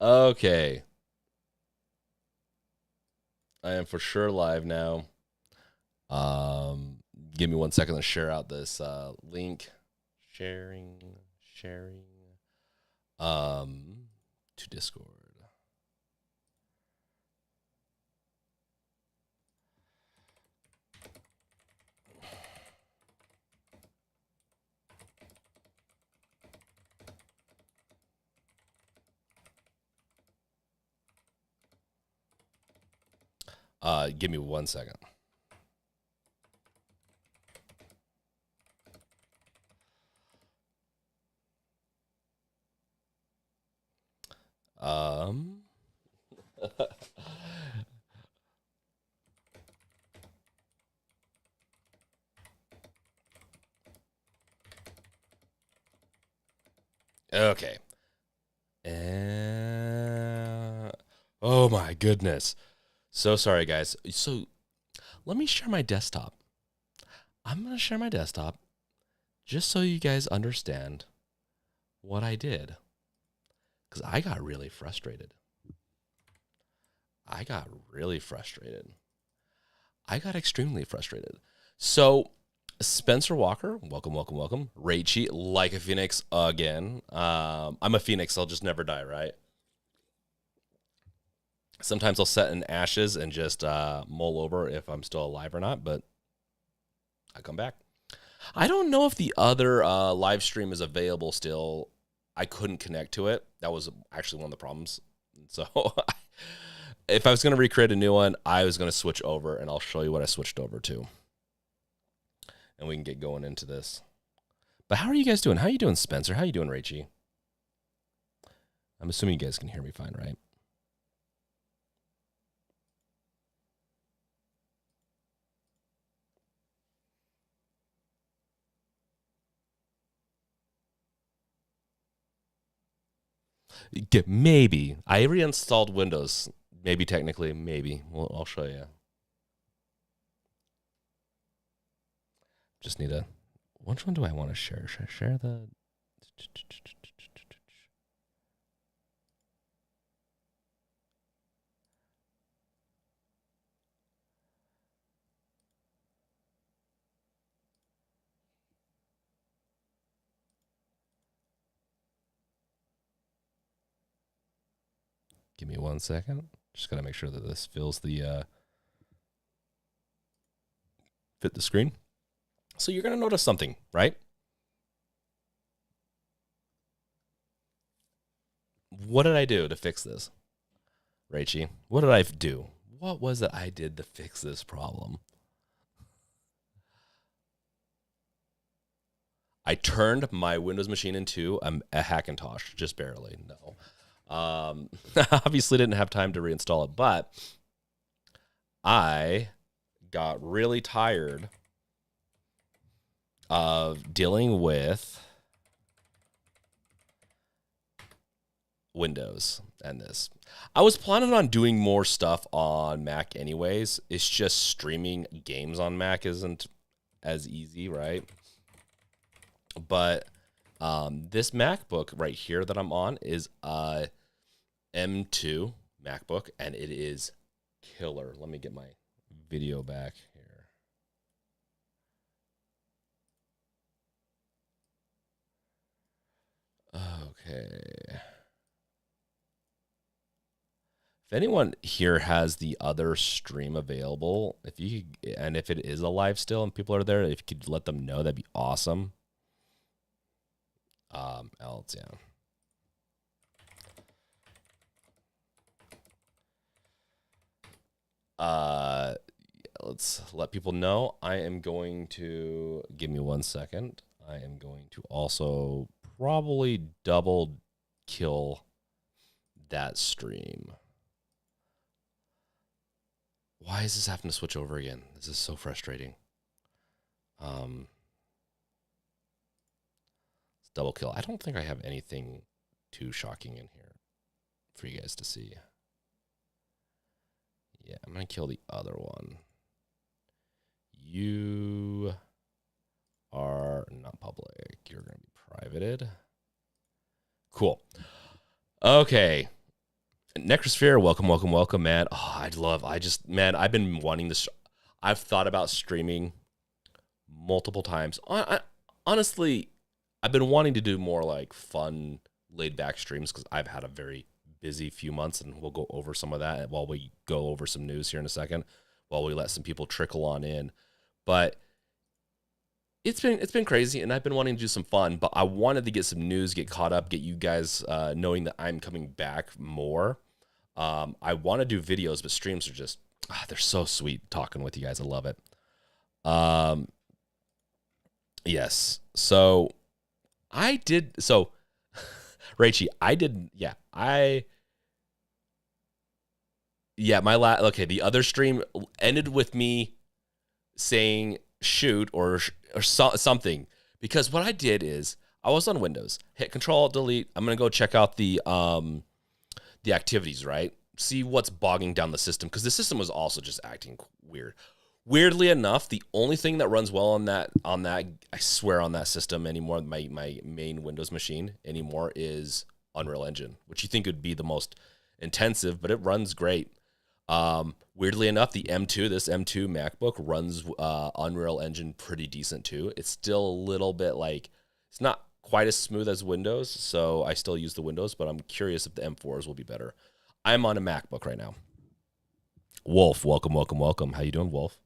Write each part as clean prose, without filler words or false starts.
Okay. I am for sure live now. Give me 1 second to share out this link. Sharing. To Discord. Give me 1 second. Okay. Oh my goodness. So sorry, guys. So let me share my desktop. I'm going to share my desktop just so you guys understand what I did. Because I got really frustrated. I got extremely frustrated. So Spencer Walker, welcome. Rachy, like a phoenix again. I'm a phoenix. I'll just never die, right? Sometimes I'll set in ashes and just mull over if I'm still alive or not, but I come back. I don't know if the other live stream is available still. I couldn't connect to it. That was actually one of the problems. So if I was going to recreate a new one, I was going to switch over, and I'll show you what I switched over to. And we can get going into this. But how are you guys doing? How are you doing, Spencer? How are you doing, Rachy? I'm assuming you guys can hear me fine, right? Maybe. I reinstalled Windows. Maybe technically, maybe. Well, I'll show you. Just need a... Which one do I want to share? Should I share the... Give me 1 second. Just got to make sure that this fills the... fit the screen. So you're going to notice something, right? What did I do to fix this? Rachy, what did I do? What was it I did to fix this problem? I turned my Windows machine into a Hackintosh, just barely. No. Obviously didn't have time to reinstall it, but I got really tired of dealing with Windows and this. I was planning on doing more stuff on Mac anyways. It's just streaming games on Mac isn't as easy, right? But this MacBook right here that I'm on is a M2 MacBook, and it is killer. Let me get my video back here. Okay. If anyone here has the other stream available, if you could, and if it is alive still and people are there, if you could let them know, that'd be awesome. Else, yeah. Let's let people know. I am going to give me 1 second. I am going to also probably double kill that stream. Why is this having to switch over again? This is so frustrating. Double kill. I don't think I have anything too shocking in here for you guys to see. Yeah, I'm going to kill the other one. You are not public. You're going to be privated. Cool. Okay. Necrosphere, welcome, welcome, welcome, man. Oh, I've been wanting this. I've thought about streaming multiple times. Honestly, I've been wanting to do more like fun, laid back streams because I've had a very busy few months, and we'll go over some of that while we go over some news here in a second, while we let some people trickle on in. But it's been crazy, and I've been wanting to do some fun, but I wanted to get some news, get caught up, get you guys knowing that I'm coming back more. I want to do videos, but streams are just they're so sweet talking with you guys. I love it. Yes. So I did. So Rachie, I did. Yeah. Okay. The other stream ended with me saying shoot or something, because what I did is I was on Windows, hit Control Delete. I'm gonna go check out the activities, right? See what's bogging down the system, because the system was also just acting weird. Weirdly enough, the only thing that runs well on that I swear on that system anymore, my main Windows machine anymore, is Unreal Engine, which you think would be the most intensive, but it runs great. Weirdly enough, this M2 MacBook runs Unreal Engine pretty decent too. It's still a little bit like, it's not quite as smooth as Windows, so I still use the Windows, but I'm curious if the M4s will be better. I'm on a MacBook right now. Wolf, welcome, welcome, welcome. How you doing, Wolf?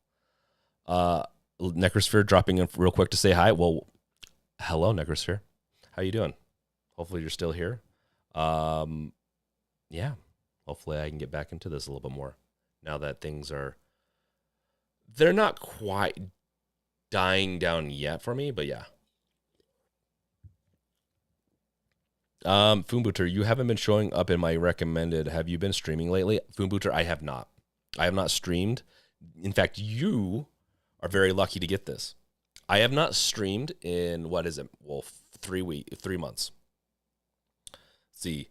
Necrosphere dropping in real quick to say hi. Well, hello, Necrosphere. How you doing? Hopefully you're still here. Yeah. Hopefully I can get back into this a little bit more now that they're not quite dying down yet for me, but yeah. Foombooter, you haven't been showing up in my recommended. Have you been streaming lately? Foombooter, I have not. I have not streamed. In fact, you are very lucky to get this. I have not streamed in, what is it? Well, 3 months. See,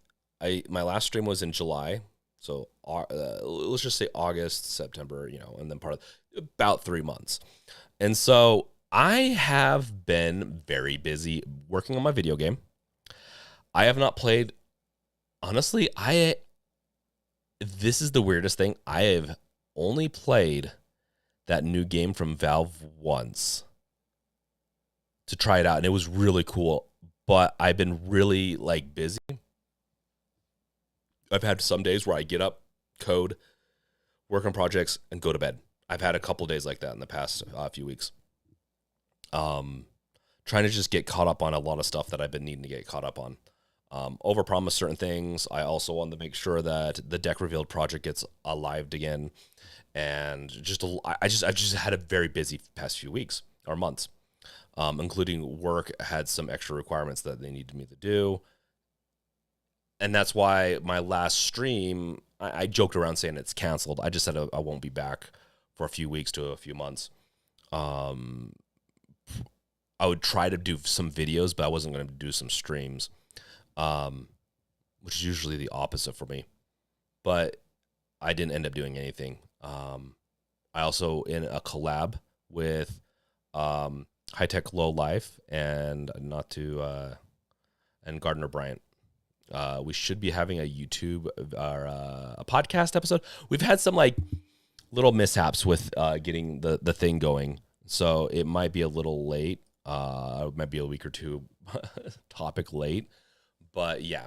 my last stream was in July, so let's just say August, September, and then about 3 months. And so I have been very busy working on my video game. I have not played, honestly, this is the weirdest thing. I have only played that new game from Valve once to try it out, and it was really cool, but I've been really busy. I've had some days where I get up, code, work on projects, and go to bed. I've had a couple days like that in the past few weeks. Trying to just get caught up on a lot of stuff that I've been needing to get caught up on. Overpromise certain things. I also want to make sure that the Deck Revealed project gets alived again, and I just had a very busy past few weeks or months, including work had some extra requirements that they needed me to do. And that's why my last stream, I joked around saying it's canceled. I just said I won't be back for a few weeks to a few months. I would try to do some videos, but I wasn't going to do some streams, which is usually the opposite for me. But I didn't end up doing anything. I also in a collab with High Tech Low Life and and Gardner Bryant. We should be having a YouTube or a podcast episode. We've had some little mishaps with getting the thing going, so it might be a little late. It might be a week or two topic late, but yeah.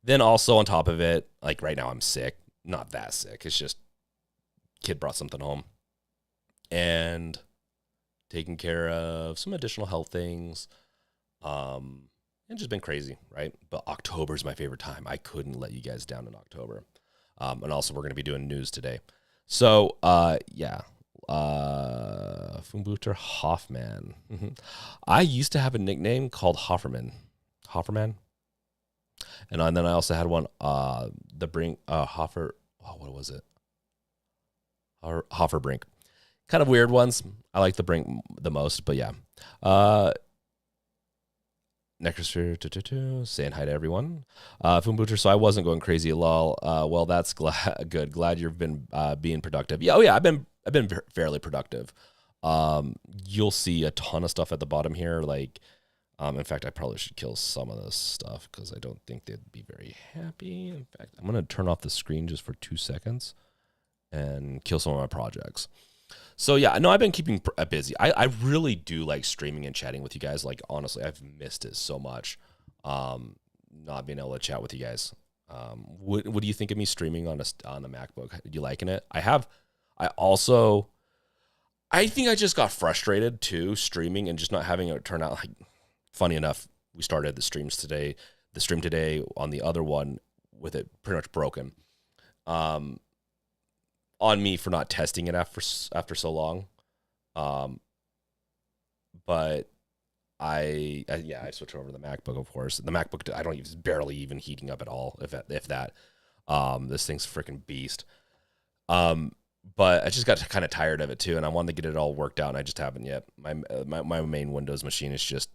Then also on top of it, right now I'm sick. Not that sick. It's just kid brought something home, and taking care of some additional health things. And just been crazy, right? But October is my favorite time. I couldn't let you guys down in October. And also we're going to be doing news today. So, yeah. Foombooter Hoffman. I used to have a nickname called Hofferman. And then I also had one, the Brink, what was it? Hoffer Brink. Kind of weird ones. I like the Brink the most, but yeah. Necrosphere, saying hi to everyone. Foombooter, so I wasn't going crazy, lol. Well, that's good. Glad you've been being productive. Yeah, I've been fairly productive. You'll see a ton of stuff at the bottom here, In fact, I probably should kill some of this stuff because I don't think they'd be very happy. In fact, I'm going to turn off the screen just for 2 seconds and kill some of my projects. So yeah, no, I've been keeping busy. I really do like streaming and chatting with you guys. Like, honestly, I've missed it so much. Not being able to chat with you guys. What do you think of me streaming on the MacBook? Are you liking it? I think I just got frustrated too, streaming and just not having it turn out like. Funny enough, we started the stream today on the other one with it pretty much broken. On me for not testing it after so long. But I switched over to the MacBook, of course. The MacBook, it's barely even heating up at all, if that. This thing's a freaking beast. But I just got kind of tired of it too, and I wanted to get it all worked out, and I just haven't yet. My main Windows machine is just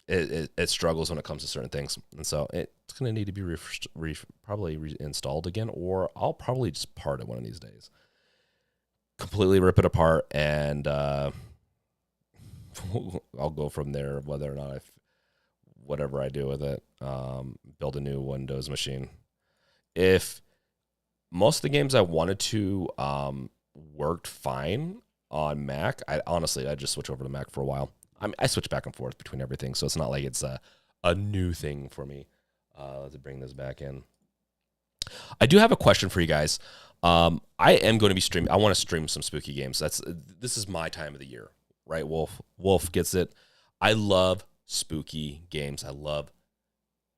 it struggles when it comes to certain things, and so it's going to need to be probably reinstalled again, or I'll probably just part it one of these days, completely rip it apart, and I'll go from there. Whether or not whatever I do with it, build a new Windows machine. If most of the games I wanted to worked fine on Mac, I just switch over to Mac for a while. I switch back and forth between everything, so it's not like it's a new thing for me. Let's bring this back in. I do have a question for you guys. I am going to be streaming. I want to stream some spooky games. This is my time of the year, right? Wolf gets it. I love spooky games. I love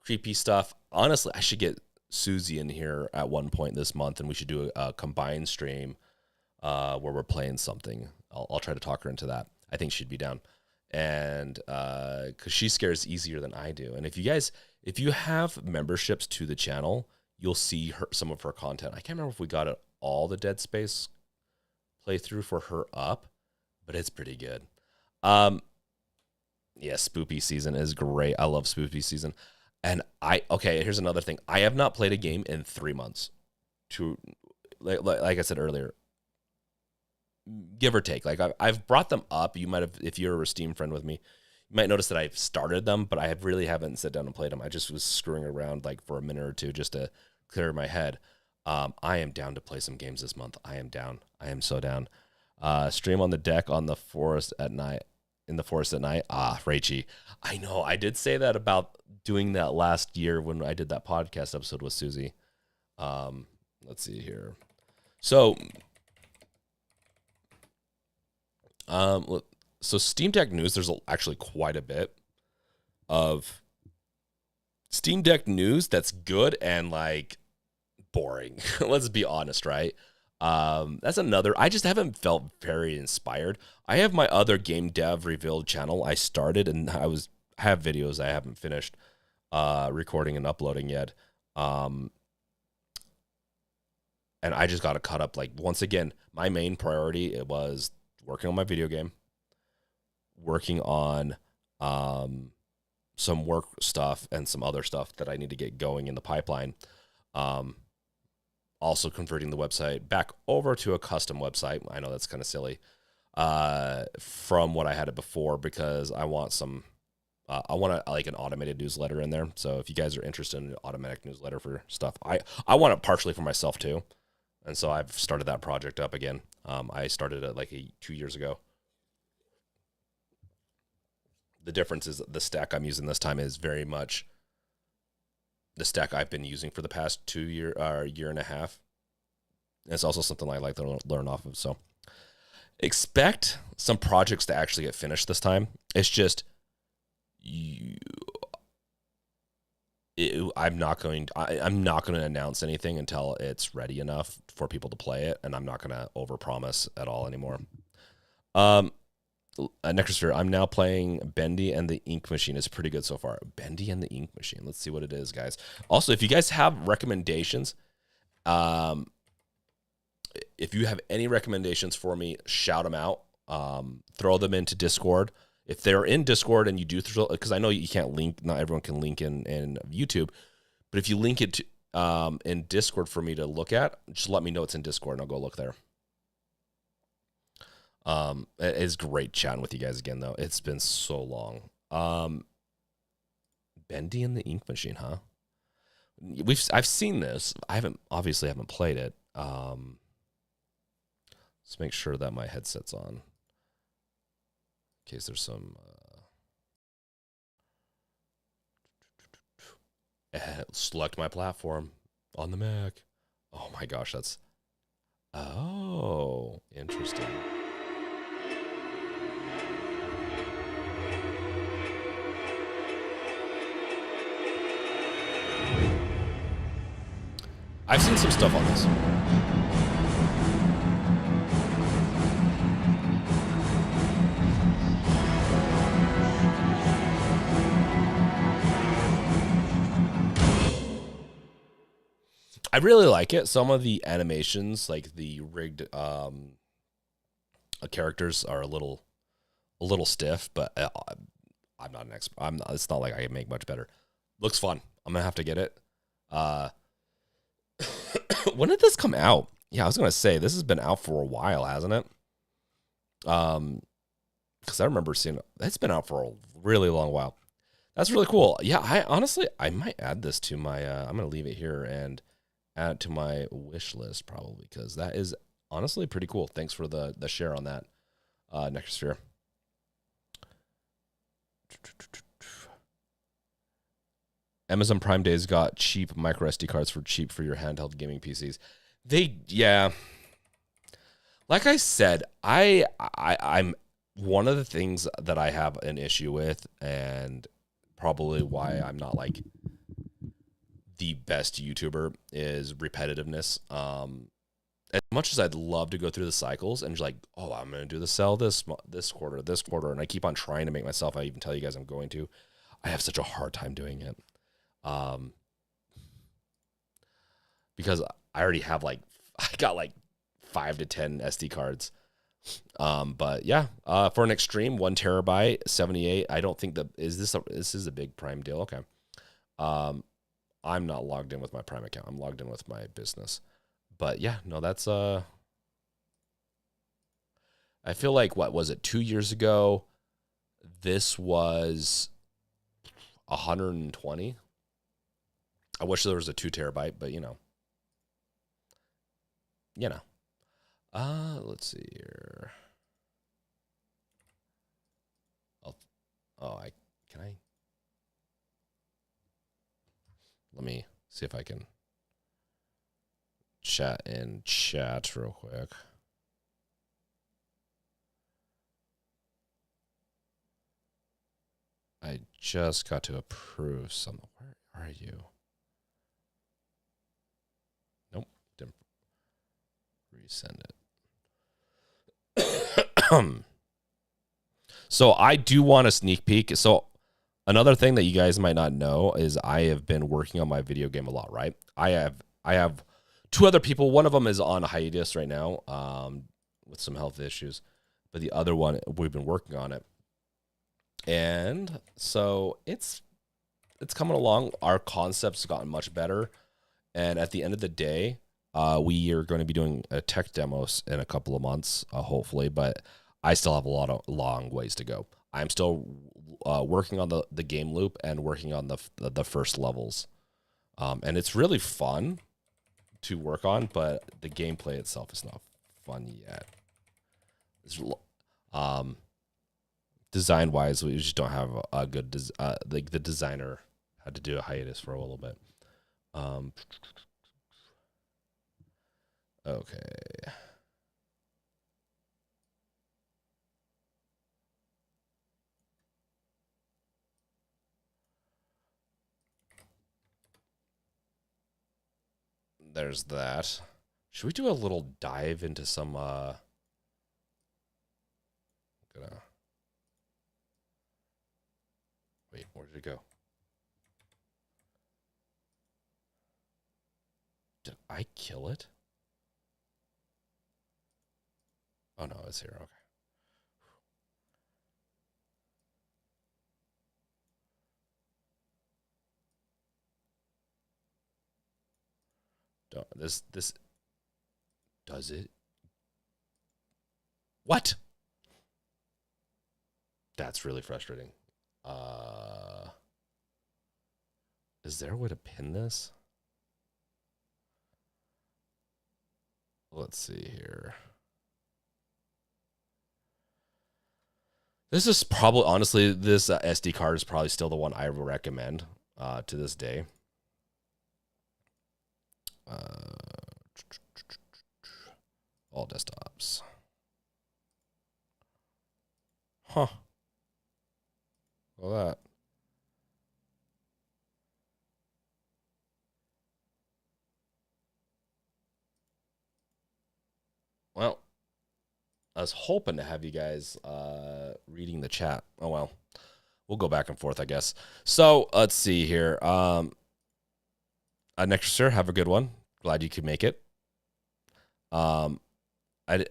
creepy stuff. Honestly, I should get Susie in here at one point this month, and we should do a combined stream where we're playing something. I'll try to talk her into that. I think she'd be down. And because she scares easier than I do. And if you have memberships to the channel, you'll see some of her content. I can't remember if we got all the Dead Space playthrough for her up, but it's pretty good. Yeah, Spoopy Season is great. I love Spoopy Season. And here's another thing. I have not played a game in 3 months. Like I said earlier, give or take. Like I've brought them up. You might have, if you're a Steam friend with me, you might notice that I've started them, but I really haven't sat down and played them. I just was screwing around like for a minute or two just to clear my head. I am down to play some games this month. I am down. I am so down. Stream on the deck on the forest at night. In the forest at night. Rachie. I know. I did say that about doing that last year when I did that podcast episode with Susie. Let's see here. So Steam Deck news, there's actually quite a bit of Steam Deck news that's good and like boring. Let's be honest, right? That's another. I just haven't felt very inspired. I have my other game dev revealed channel. I started and I have videos I haven't finished recording and uploading yet. And I just got to cut up. Like, once again, my main priority, it was working on my video game, working on some work stuff and some other stuff that I need to get going in the pipeline. Also converting the website back over to a custom website. I know that's kind of silly from what I had it before, because I want like an automated newsletter in there. So if you guys are interested in an automatic newsletter for stuff, I want it partially for myself too. And so I've started that project up again. I started it like 2 years ago. The difference is the stack I'm using this time is very much the stack I've been using for the past year and a half. And it's also something I like to learn off of. So expect some projects to actually get finished this time. It's just I'm not going to announce anything until it's ready enough for people to play it, and I'm not going to overpromise at all anymore. Necrosphere, I'm now playing Bendy and the Ink Machine. It's pretty good so far. Bendy and the Ink Machine. Let's see what it is, guys. Also, if you guys have recommendations, if you have any recommendations for me, shout them out. Throw them into Discord. If they're in Discord and you do, because I know you can't link, not everyone can link in YouTube, but if you link it to, in Discord for me to look at, just let me know it's in Discord and I'll go look there. It is great chatting with you guys again, though. It's been so long. Bendy and the Ink Machine, huh? I've seen this. I obviously haven't played it. Let's make sure that my headset's on in case there's some. Select my platform on the Mac. Oh my gosh, that's. Oh, interesting. I've seen some stuff on this. I really like it. Some of the animations, like the rigged characters, are a little stiff, but I'm not an expert. It's not like I can make much better. Looks fun. I'm gonna have to get it. When did this come out? Yeah, I was gonna say this has been out for a while, hasn't it? Because I remember seeing it's been out for a really long while. That's really cool. Yeah, I might add this to my. I'm gonna leave it here and add it to my wish list probably because that is honestly pretty cool. Thanks for the share on that, Necrosphere. Amazon Prime Days got cheap micro SD cards for cheap for your handheld gaming PCs. Yeah. Like I said, I'm one of the things that I have an issue with, and probably why I'm not like the best YouTuber, is repetitiveness. As much as I'd love to go through the cycles and just like, oh, I'm going to do the sell this quarter, and I keep on trying to make myself, I even tell you guys I'm going to, I have such a hard time doing it. Because I already have I got like 5 to 10 SD cards. But yeah, for an extreme 1 terabyte, 78. I don't think this is a big Prime deal. Okay. I'm not logged in with my Prime account. I'm logged in with my business. But yeah, no, that's I feel like, what was it, 2 years ago? This was 120. I wish there was a 2 terabyte, but you know. Let's see here. Let me see if I can chat in chat real quick. I just got to approve some. Where are you? Nope, didn't resend it. So I do want a sneak peek. So another thing that you guys might not know is I have been working on my video game a lot, right? I have 2 other people. One of them is on hiatus right now, with some health issues, but the other one, we've been working on it. And so it's coming along. Our concept's gotten much better. And at the end of the day, we are going to be doing a tech demos in a couple of months, hopefully, but I still have a lot of long ways to go. I'm still working on the game loop and working on the first levels. And it's really fun to work on, but the gameplay itself is not fun yet. Design wise, we just don't have a good like the designer had to do a hiatus for a little bit. Okay. There's that. Should we do a little dive into some wait, where did it go? Did I kill it? Oh no, it's here. Okay. This does it? What? That's really frustrating. Uh, is there a way to pin this? Let's see here. This is probably, honestly, this SD card is probably still the one I would recommend to this day. All desktops. Huh. All that. Well, I was hoping to have you guys reading the chat. Oh, well. We'll go back and forth, I guess. So, let's see here. Next, sir, have a good one. Glad you could make it. Raichi. Oh, my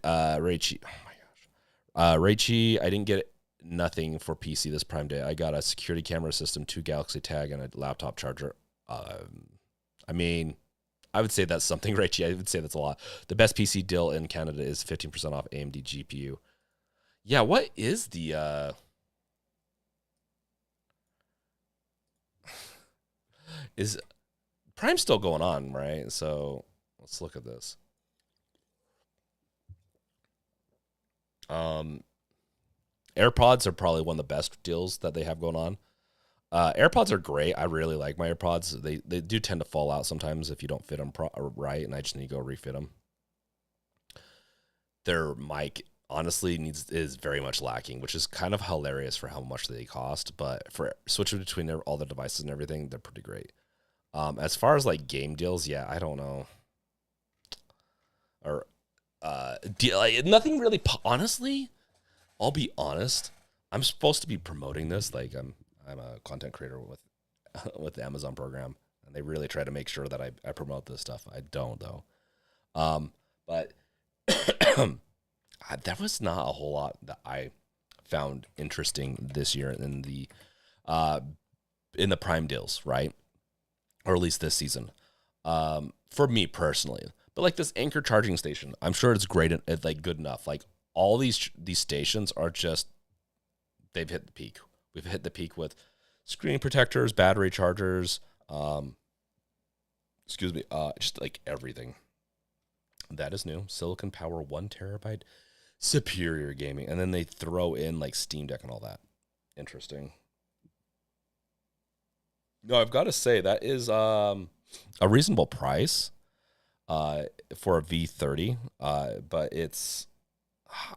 gosh. Raichi, I didn't get nothing for PC this Prime Day. I got a security camera system, 2 Galaxy Tag, and a laptop charger. I mean, I would say that's something, Raichi. I would say that's a lot. The best PC deal in Canada is 15% off AMD GPU. Yeah, what is the... is Prime still going on, right? So let's look at this. AirPods are probably one of the best deals that they have going on. AirPods are great. I really like my AirPods. They do tend to fall out sometimes if you don't fit them right, and I just need to go refit them. Their mic, honestly, is very much lacking, which is kind of hilarious for how much they cost. But for switching between all the devices and everything, they're pretty great. As far as like game deals, yeah, I don't know. Or nothing really. Honestly, I'll be honest. I'm supposed to be promoting this. Like I'm a content creator with the Amazon program, and they really try to make sure that I promote this stuff. I don't though. But there was not a whole lot that I found interesting this year in the Prime deals, right? Or at least this season, for me personally. But like this Anchor charging station, I'm sure it's great and it's like good enough. Like all these stations are just, they've hit the peak. We've hit the peak with screen protectors, battery chargers, just like everything. That is new. Silicon Power 1 terabyte, superior gaming, and then they throw in like Steam Deck and all that. Interesting. No, I've got to say that is a reasonable price for a V30, but it's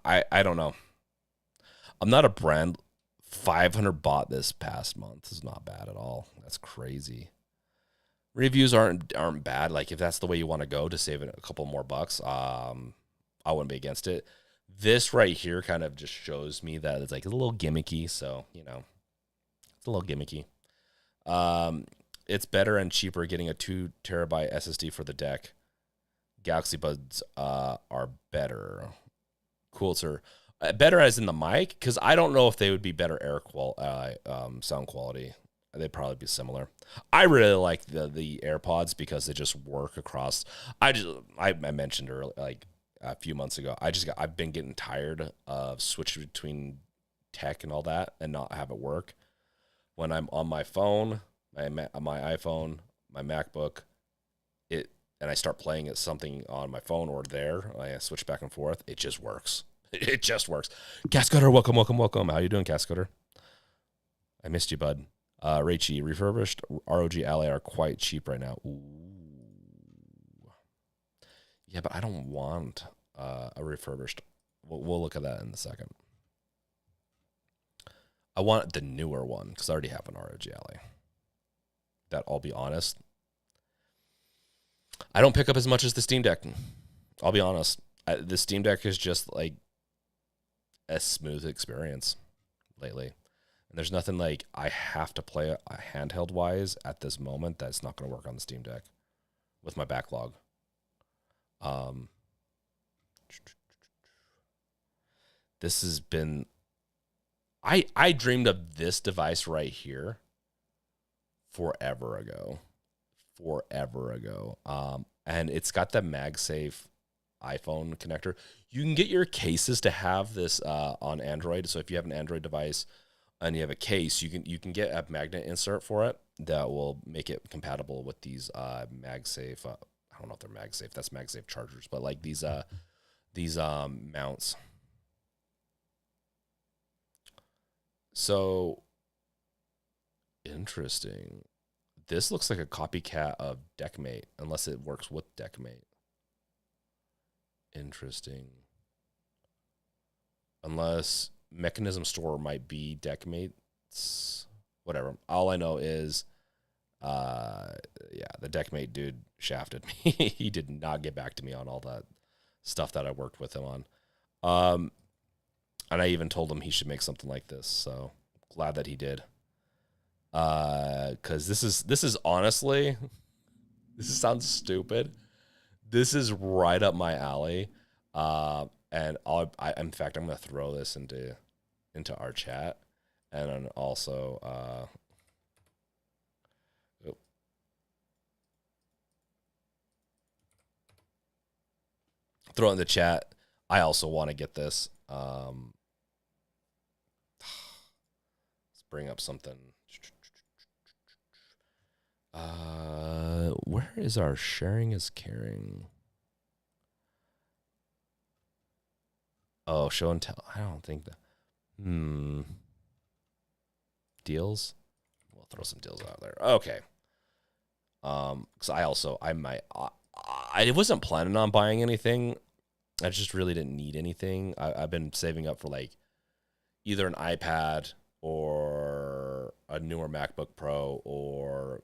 I don't know. I'm not a brand. 500 bought this past month is not bad at all. That's crazy. Reviews aren't bad. Like if that's the way you want to go to save a couple more bucks, I wouldn't be against it. This right here kind of just shows me that it's like a little gimmicky. So it's a little gimmicky. It's better and cheaper getting a 2 terabyte SSD for the deck. Galaxy Buds are better. Cool, sir. Better as in the mic, because I don't know if they would be better sound quality. They'd probably be similar. I really like the AirPods because they just work across. I mentioned earlier, like a few months ago, I've been getting tired of switching between tech and all that and not have it work. When I'm on my phone, my iPhone, my MacBook, and I start playing at something on my phone or there, I switch back and forth. It just works. It just works. Castcoder, welcome. How you doing, Castcoder? I missed you, bud. Raichi, refurbished ROG Ally are quite cheap right now. Ooh. Yeah, but I don't want a refurbished. We'll look at that in a second. I want the newer one because I already have an ROG Ally. That, I'll be honest, I don't pick up as much as the Steam Deck. I'll be honest. The Steam Deck is just like a smooth experience lately. And there's nothing like I have to play a handheld wise at this moment that's not going to work on the Steam Deck with my backlog. This has been, I dreamed of this device right here forever ago. And it's got the MagSafe iPhone connector. You can get your cases to have this on Android. So if you have an Android device, and you have a case, you can get a magnet insert for it that will make it compatible with these MagSafe. I don't know if they're MagSafe. That's MagSafe chargers, but like these mounts. So interesting. This looks like a copycat of Deckmate, unless it works with Deckmate. Interesting. Unless Mechanism Store might be Deckmate's, whatever. All I know is, the Deckmate dude shafted me. He did not get back to me on all that stuff that I worked with him on. And I even told him he should make something like this. So glad that he did. Because this is honestly, this sounds stupid. This is right up my alley. And in fact, I'm gonna throw this into our chat, and then also throw it in the chat. I also want to get this. Let's bring up something. Where is our sharing is caring? Oh, show and tell. I don't think that. Deals? We'll throw some deals out there. Okay. Because I wasn't planning on buying anything. I just really didn't need anything. I've been saving up for like either an iPad or a newer MacBook Pro or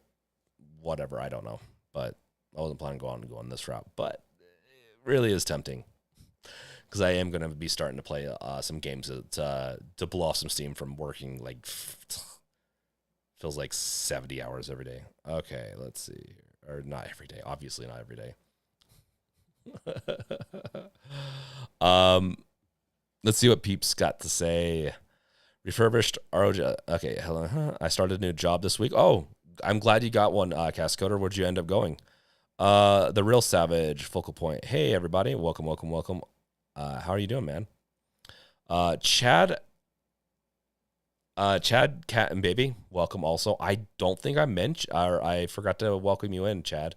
whatever. I don't know. But I wasn't planning on going this route. But it really is tempting. Because I am going to be starting to play some games to blow off some steam from working like feels like 70 hours every day. Okay, let's see. Or not every day. Obviously not every day. Let's see what Peeps got to say. Refurbished ROG. Okay, hello. I started a new job this week. Oh, I'm glad you got one, Castcoder. Where'd you end up going? The Real Savage, Focal Point. Hey, everybody. Welcome. How are you doing, man? Chad, Cat, and Baby, welcome also. I don't think I forgot to welcome you in, Chad.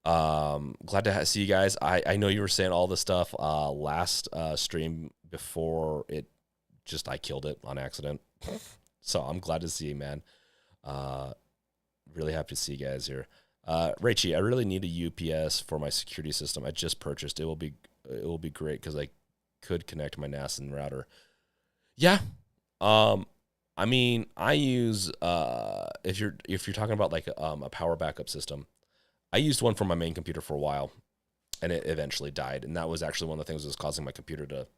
Glad to see you guys. I know you were saying all this stuff last stream before I killed it on accident. So I'm glad to see you, man. Really happy to see you guys here. Rachie, I really need a UPS for my security system. I just purchased. It will be great because I could connect my NAS and router. Yeah. I mean, I use if you're talking about like a power backup system, I used one for my main computer for a while, and it eventually died. And that was actually one of the things that was causing my computer to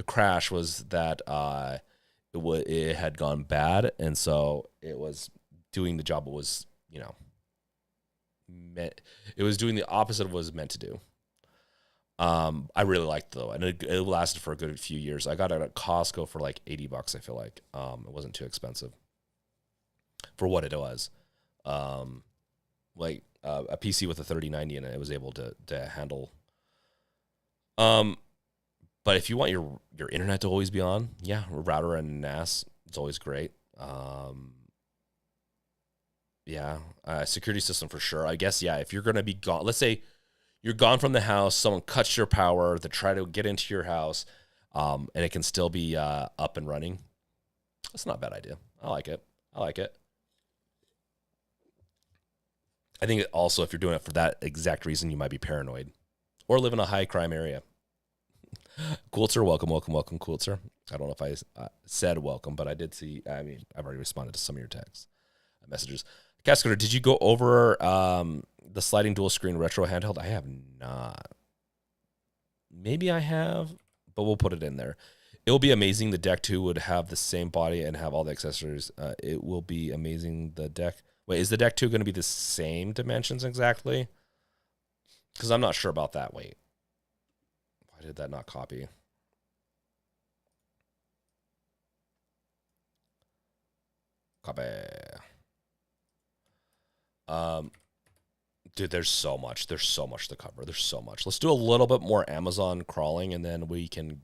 crash. Was that it had gone bad, and so it was doing the job it was it was doing the opposite of what it was meant to do. I really liked it though, and it lasted for a good few years. I got it at Costco for like $80. I feel like it wasn't too expensive for what it was. Like a PC with a 3090 in it, it was able to handle. But if you want your internet to always be on, yeah, router and NAS, it's always great. Yeah, security system for sure. I guess yeah. If you're gonna be gone, let's say you're gone from the house, someone cuts your power to try to get into your house, and it can still be up and running. That's not a bad idea. I like it. I think also if you're doing it for that exact reason, you might be paranoid or live in a high crime area. Coolter, welcome, Coolter. I don't know if I said welcome, but I did see. I mean, I've already responded to some of your texts, messages. Castcoder, did you go over the sliding dual screen retro handheld? I have not. Maybe I have, but we'll put it in there. It will be amazing. The Deck 2 would have the same body and have all the accessories. It will be amazing. The Deck. Wait, is the Deck 2 going to be the same dimensions exactly? Because I'm not sure about that. Wait. Why did that not copy? Copy. Dude, there's so much to cover. There's so much. Let's do a little bit more Amazon crawling, and then we can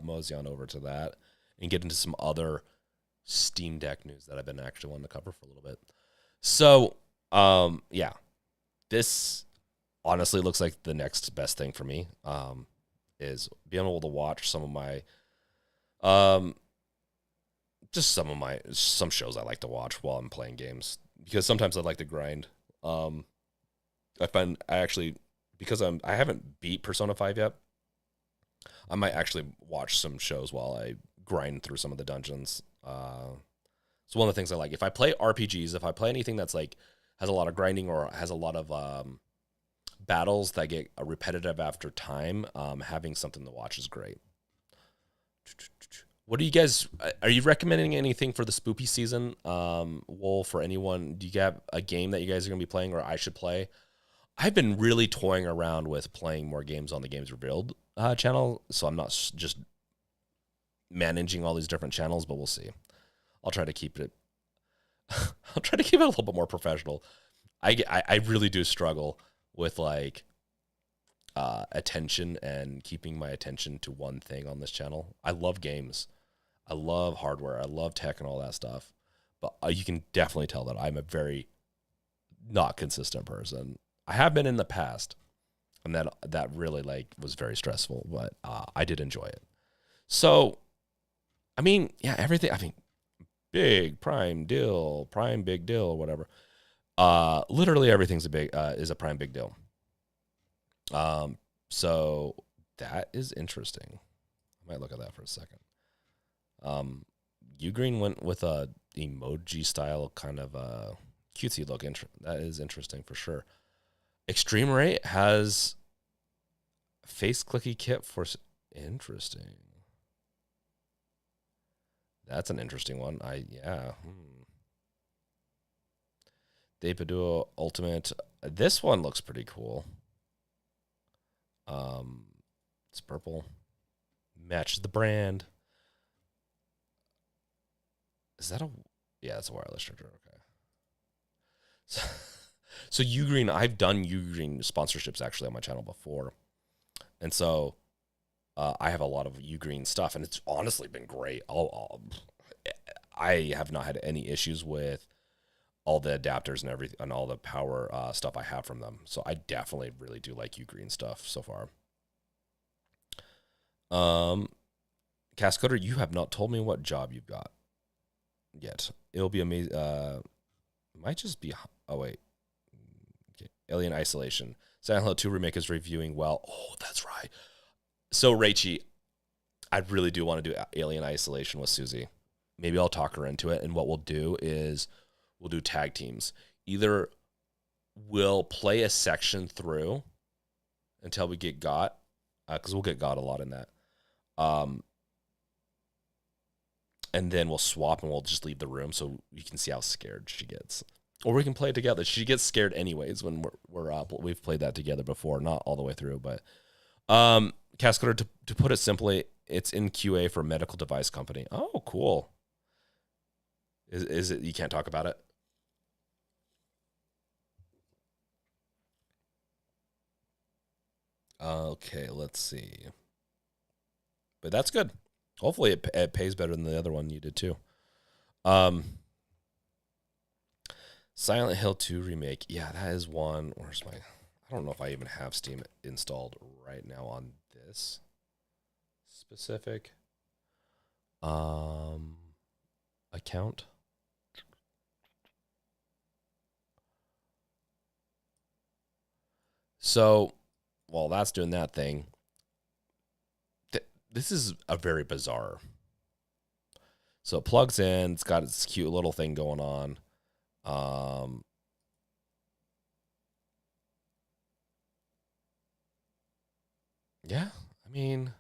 mosey on over to that and get into some other Steam Deck news that I've been actually wanting to cover for a little bit. So, yeah, this honestly looks like the next best thing for me. Is being able to watch some of my, some shows I like to watch while I'm playing games, because sometimes I like to grind. Because I haven't beat Persona 5 yet, I might actually watch some shows while I grind through some of the dungeons. It's one of the things I like. If I play RPGs, if I play anything that's like has a lot of grinding or has a lot of battles that get repetitive after time, having something to watch is great. What do you guys, are you recommending anything for the spoopy season? Wolf, for anyone, do you have a game that you guys are going to be playing or I should play? I've been really toying around with playing more games on the Games Revealed channel, so I'm not just managing all these different channels, but we'll see. I'll try to keep it. I'll try to keep it a little bit more professional. I really do struggle with like attention and keeping my attention to one thing on this channel. I love games, I love hardware, I love tech and all that stuff, but you can definitely tell that I'm a very not consistent person. I have been in the past, and that really like was very stressful, but I did enjoy it. So, I mean, yeah, everything. I mean, big prime big deal, whatever. Literally everything's is a prime big deal. So that is interesting. I might look at that for a second. Ugreen went with a emoji style kind of cutesy look. That is interesting for sure. Extreme Rate has face clicky kit for interesting. That's an interesting one. Depadua Ultimate. This one looks pretty cool. It's purple. Matches the brand. Is that yeah, it's a wireless charger. Okay. So Ugreen, I've done Ugreen sponsorships actually on my channel before. And so I have a lot of Ugreen stuff, and it's honestly been great. I have not had any issues with all the adapters and everything and all the power stuff I have from them. So I definitely really do like Ugreen stuff so far. Castcoder, you have not told me what job you've got yet. It'll be amazing. Might just be, oh wait. Okay. Alien Isolation. Silent Hill 2 Remake is reviewing well. Oh, that's right. So, Raichi, I really do want to do Alien Isolation with Susie. Maybe I'll talk her into it, and what we'll do is we'll do tag teams. Either we'll play a section through until we get got, because we'll get got a lot in that. And then we'll swap and we'll just leave the room so you can see how scared she gets. Or we can play it together. She gets scared anyways when we're up. We've played that together before, not all the way through, but Castcoder, to put it simply, it's in QA for a medical device company. Oh, cool. Is it, you can't talk about it? Okay, let's see. But that's good. Hopefully it pays better than the other one you did too. Silent Hill 2 Remake. Yeah, that is one. Where's my... I don't know if I even have Steam installed right now on this specific account. So, while that's doing that thing, this is a very bizarre. So it plugs in. It's got its cute little thing going on. Yeah, I mean,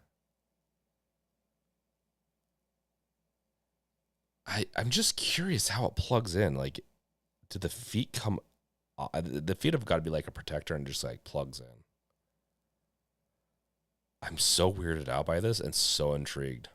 I'm just curious how it plugs in. Like, do the feet come? The feet have got to be like a protector and just like plugs in. I'm so weirded out by this and so intrigued.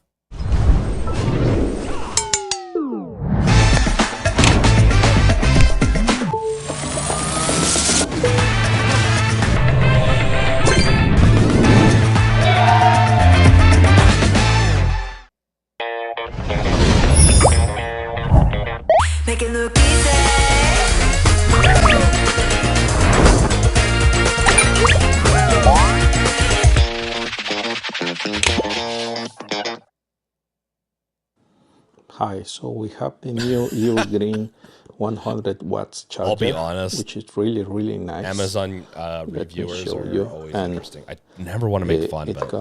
high. So we have the new Eel Green 100 watts charger. I'll be honest, which is really, really nice. Amazon reviewers are always interesting. I never want to make fun, but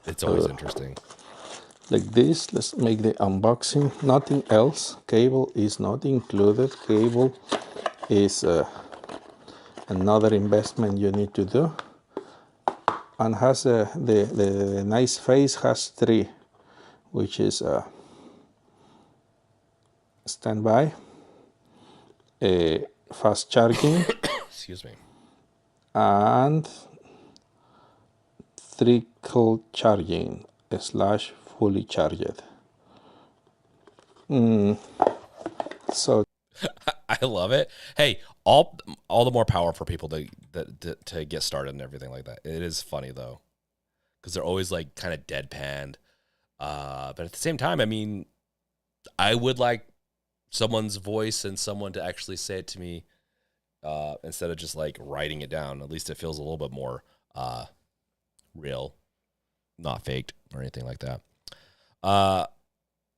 it's always interesting. Like this. Let's make the unboxing. Nothing else. Cable is not included. Cable is another investment you need to do. And has the nice face has 3, which is standby, fast charging, excuse me, and trickle charging / fully charged. So I love it. Hey, all the more power for people to get started and everything like that. It is funny though, because they're always like kind of deadpanned. But at the same time, I mean, I would like someone's voice and someone to actually say it to me instead of just like writing it down. At least it feels a little bit more real, not faked or anything like that.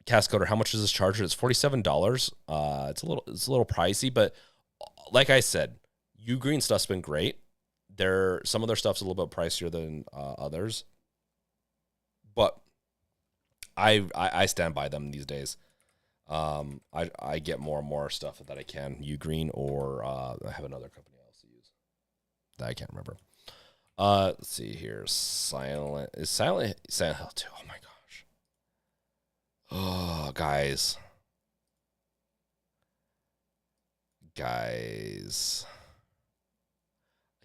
Castcoder, how much is this charger? It's $47. It's a little pricey, but like I said, Ugreen stuff's been great. Some of their stuff's a little bit pricier than others, but I stand by them these days. I get more and more stuff that I can. Ugreen or I have another company I also use that I can't remember. Let's see here. Silent Hill 2. Oh my gosh. Oh, guys. I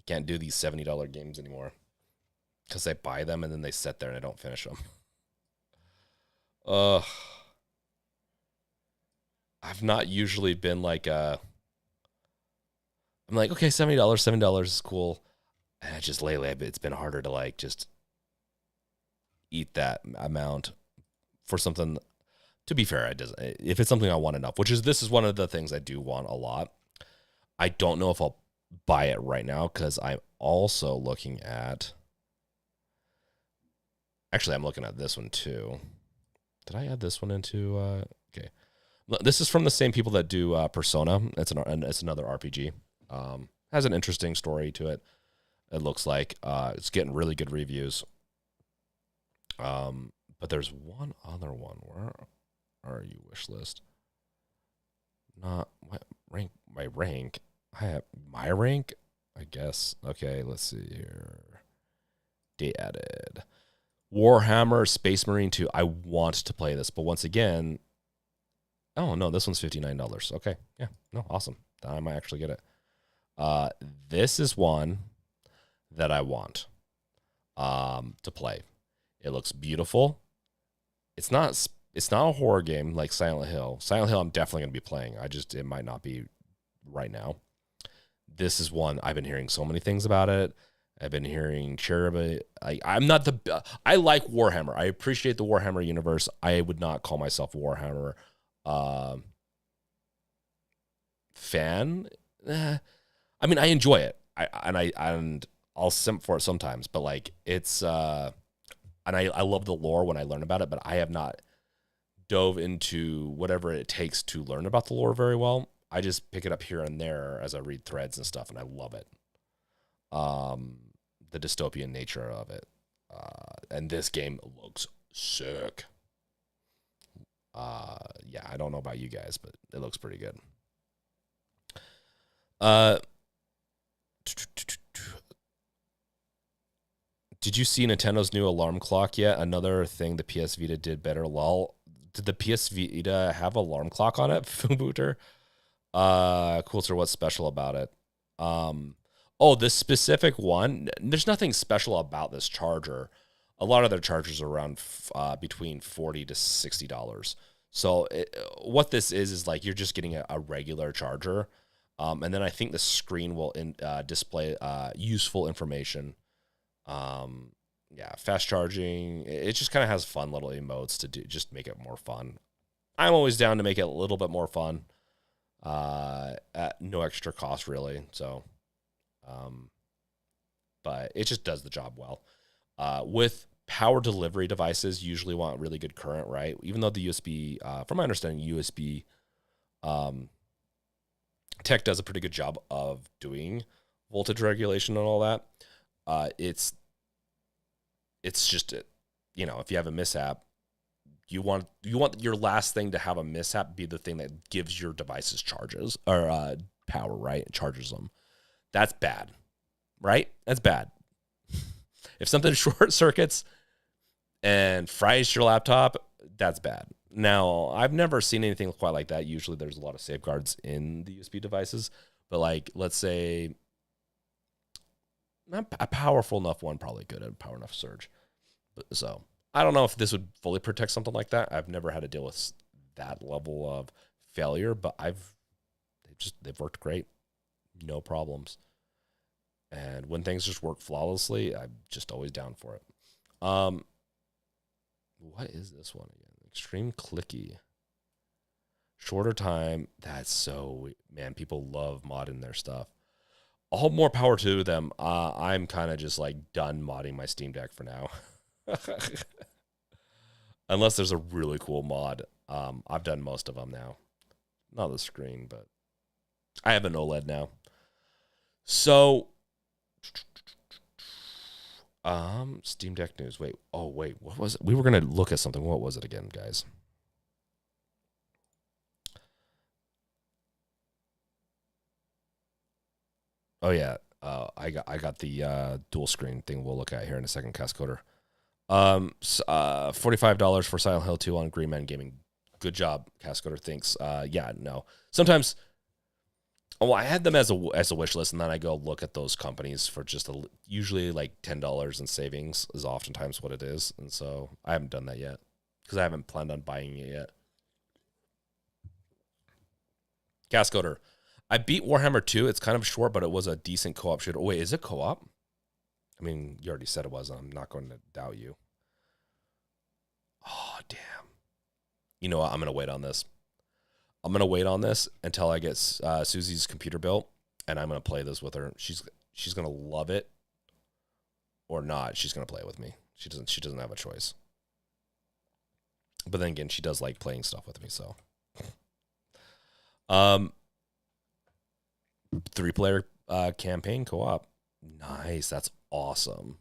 can't do these $70 games anymore because I buy them and then they sit there and I don't finish them. I've not usually been like I'm like, okay, $70 is cool. And just lately, it's been harder to like just eat that amount for something. To be fair, if it's something I want enough, this is one of the things I do want a lot. I don't know if I'll buy it right now because I'm also looking at. Actually, I'm looking at this one too. Did I add this one into? Okay, this is from the same people that do Persona. It's another RPG. Has an interesting story to it. It looks like it's getting really good reviews. But there's one other one. Where are you, wish list? Not what rank? My rank. I have my rank. I guess. Okay, let's see here. They added Warhammer Space Marine 2. I want to play this, but once again, oh no, this one's $59. Okay, yeah, no, awesome. I might actually get it. This is one that I want to play. It looks beautiful. It's not a horror game like Silent Hill. Silent Hill I'm definitely going to be playing. It might not be right now. This is one I've been hearing so many things about it. I've been hearing Cherub. I like Warhammer. I appreciate the Warhammer universe. I would not call myself a Warhammer fan. I mean, I enjoy it. And I'll simp for it sometimes, but like it's and I love the lore when I learn about it, but I have not dove into whatever it takes to learn about the lore very well. I just pick it up here and there as I read threads and stuff, and I love it. The dystopian nature of it. And this game looks sick. Yeah, I don't know about you guys, but it looks pretty good. Did you see Nintendo's new alarm clock yet? Another thing the PS Vita did better. Lol. Did the PS Vita have alarm clock on it, Fubuter? Cool, sir. What's special about it? Oh, this specific one, there's nothing special about this charger. A lot of their chargers are around between $40 to $60. So what this is like you're just getting a regular charger. And then I think the screen will display useful information. Yeah, fast charging. It just kind of has fun little emotes to do, just make it more fun. I'm always down to make it a little bit more fun at no extra cost, really. So, but it just does the job well. With power delivery devices usually want really good current, right? Even though the USB, from my understanding, USB tech does a pretty good job of doing voltage regulation and all that. It's just, you know, if you have a mishap, you want your last thing to have a mishap be the thing that gives your devices charges or power, right? It charges them. That's bad, right? That's bad. If something short circuits and fries your laptop, that's bad. Now, I've never seen anything quite like that. Usually there's a lot of safeguards in the USB devices, but like, let's say not a powerful enough one, probably good at a power enough surge. So I don't know if this would fully protect something like that. I've never had to deal with that level of failure, but they've worked great. No problems. And when things just work flawlessly, I'm just always down for it. What is this one again? Extreme clicky. Shorter time. That's so, man, people love modding their stuff. All more power to them. I'm kind of just like done modding my Steam Deck for now. Unless there's a really cool mod. I've done most of them now. Not the screen, but I have an OLED now. So, Steam Deck news. Wait, what was it? We were going to look at something. What was it again, guys? Oh yeah. I got the dual screen thing we'll look at here in a second, Castcoder. $45 for Silent Hill 2 on Green Man Gaming. Good job, Castcoder. Thanks. Yeah, no. Sometimes, I had them as a wish list, and then I go look at those companies for just usually like $10 in savings is oftentimes what it is, and so I haven't done that yet because I haven't planned on buying it yet. Castcoder. I beat Warhammer 2. It's kind of short, but it was a decent co-op shooter. Oh, wait, is it co-op? I mean, you already said it was. I'm not going to doubt you. Oh, damn. You know what? I'm going to wait on this. I'm going to wait on this until I get Susie's computer built, and I'm going to play this with her. She's going to love it or not. She's going to play it with me. She doesn't have a choice. But then again, she does like playing stuff with me, so. 3-player campaign co-op. Nice. That's awesome.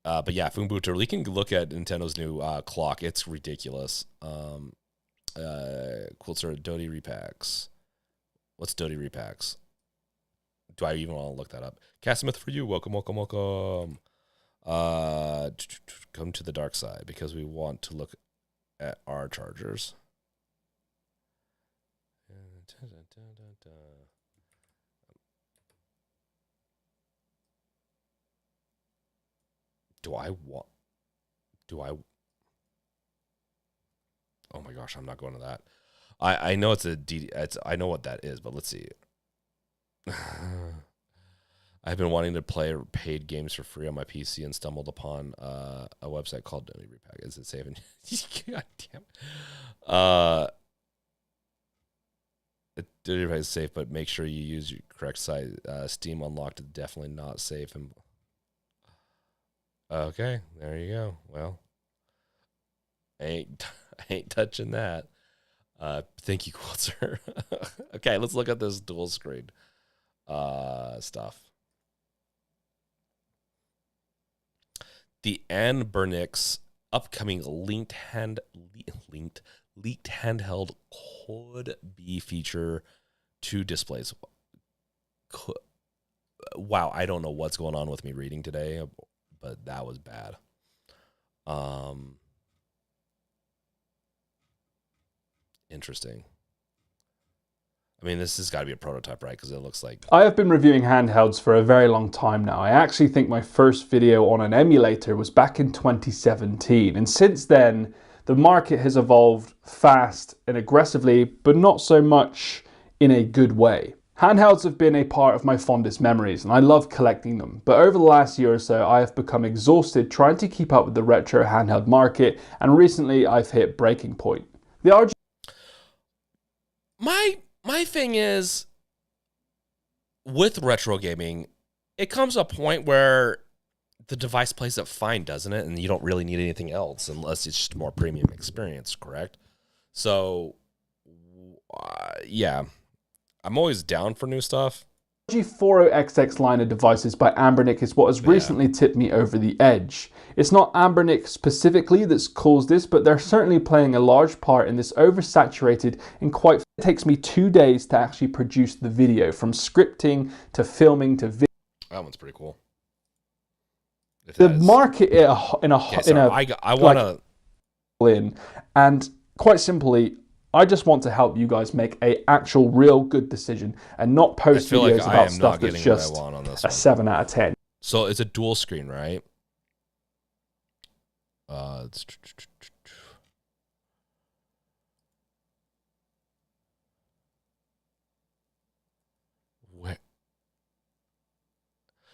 But yeah, Fumbuter, we can look at Nintendo's new clock. It's ridiculous. Quilter, Dodie repacks. What's Dodie repacks? Do I even want to look that up? Casimith for you. Welcome. Come to the dark side because we want to look at our chargers. Oh my gosh, I'm not going to that. I know it's I know what that is, but let's see. I've been wanting to play paid games for free on my PC and stumbled upon a website called Dodie Repack. Is it safe? God damn. Dodie Repack is safe, but make sure you use your correct site. Steam Unlocked is definitely not safe. And okay, there you go. Well, I ain't touching that. Thank you, Quilter. Okay, let's look at this dual screen stuff. The AVerMedia's upcoming leaked handheld could be feature 2 displays. Wow, I don't know what's going on with me reading today, but that was bad. Interesting. I mean, this has got to be a prototype, right? Because it looks like... I have been reviewing handhelds for a very long time now. I actually think my first video on an emulator was back in 2017. And since then, the market has evolved fast and aggressively, but not so much in a good way. Handhelds have been a part of my fondest memories, and I love collecting them. But over the last year or so, I have become exhausted trying to keep up with the retro handheld market, and recently I've hit breaking point. The RGB... My thing is, with retro gaming, it comes a point where the device plays it fine, doesn't it? And you don't really need anything else unless it's just a more premium experience, correct? So, yeah, I'm always down for new stuff. G40XX line of devices by AVerMedia is what has recently tipped me over the edge. It's not AVerMedia specifically that's caused this, but they're certainly playing a large part in this oversaturated and quite... It takes me 2 days to actually produce the video, from scripting to filming to video. That one's pretty cool. The market I want to in, and quite simply, I just want to help you guys make a actual real good decision and not post videos about stuff that's just a 7 out of 10. So it's a dual screen, right?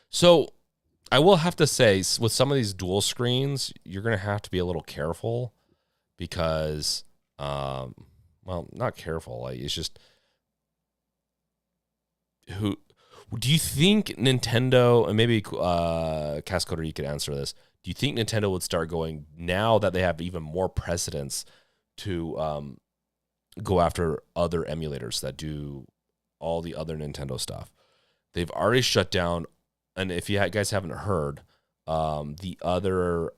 So I will have to say, with some of these dual screens, you're going to have to be a little careful because, well, not careful. Like, it's just, do you think Nintendo, and maybe Castcoder, you could answer this. Do you think Nintendo would start going, now that they have even more precedence, to go after other emulators that do all the other Nintendo stuff? They've already shut down. And if you guys haven't heard, the other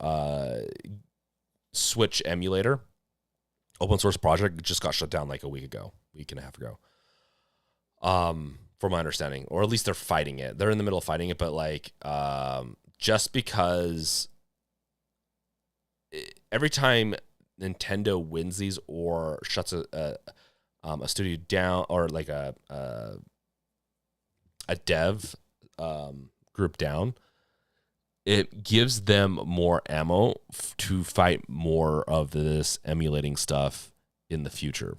Switch emulator, open source project, just got shut down like a week and a half ago. From my understanding, or at least they're fighting it. They're in the middle of fighting it, but like, just because every time Nintendo wins these or shuts a studio down, or like a dev group down, it gives them more ammo to fight more of this emulating stuff in the future.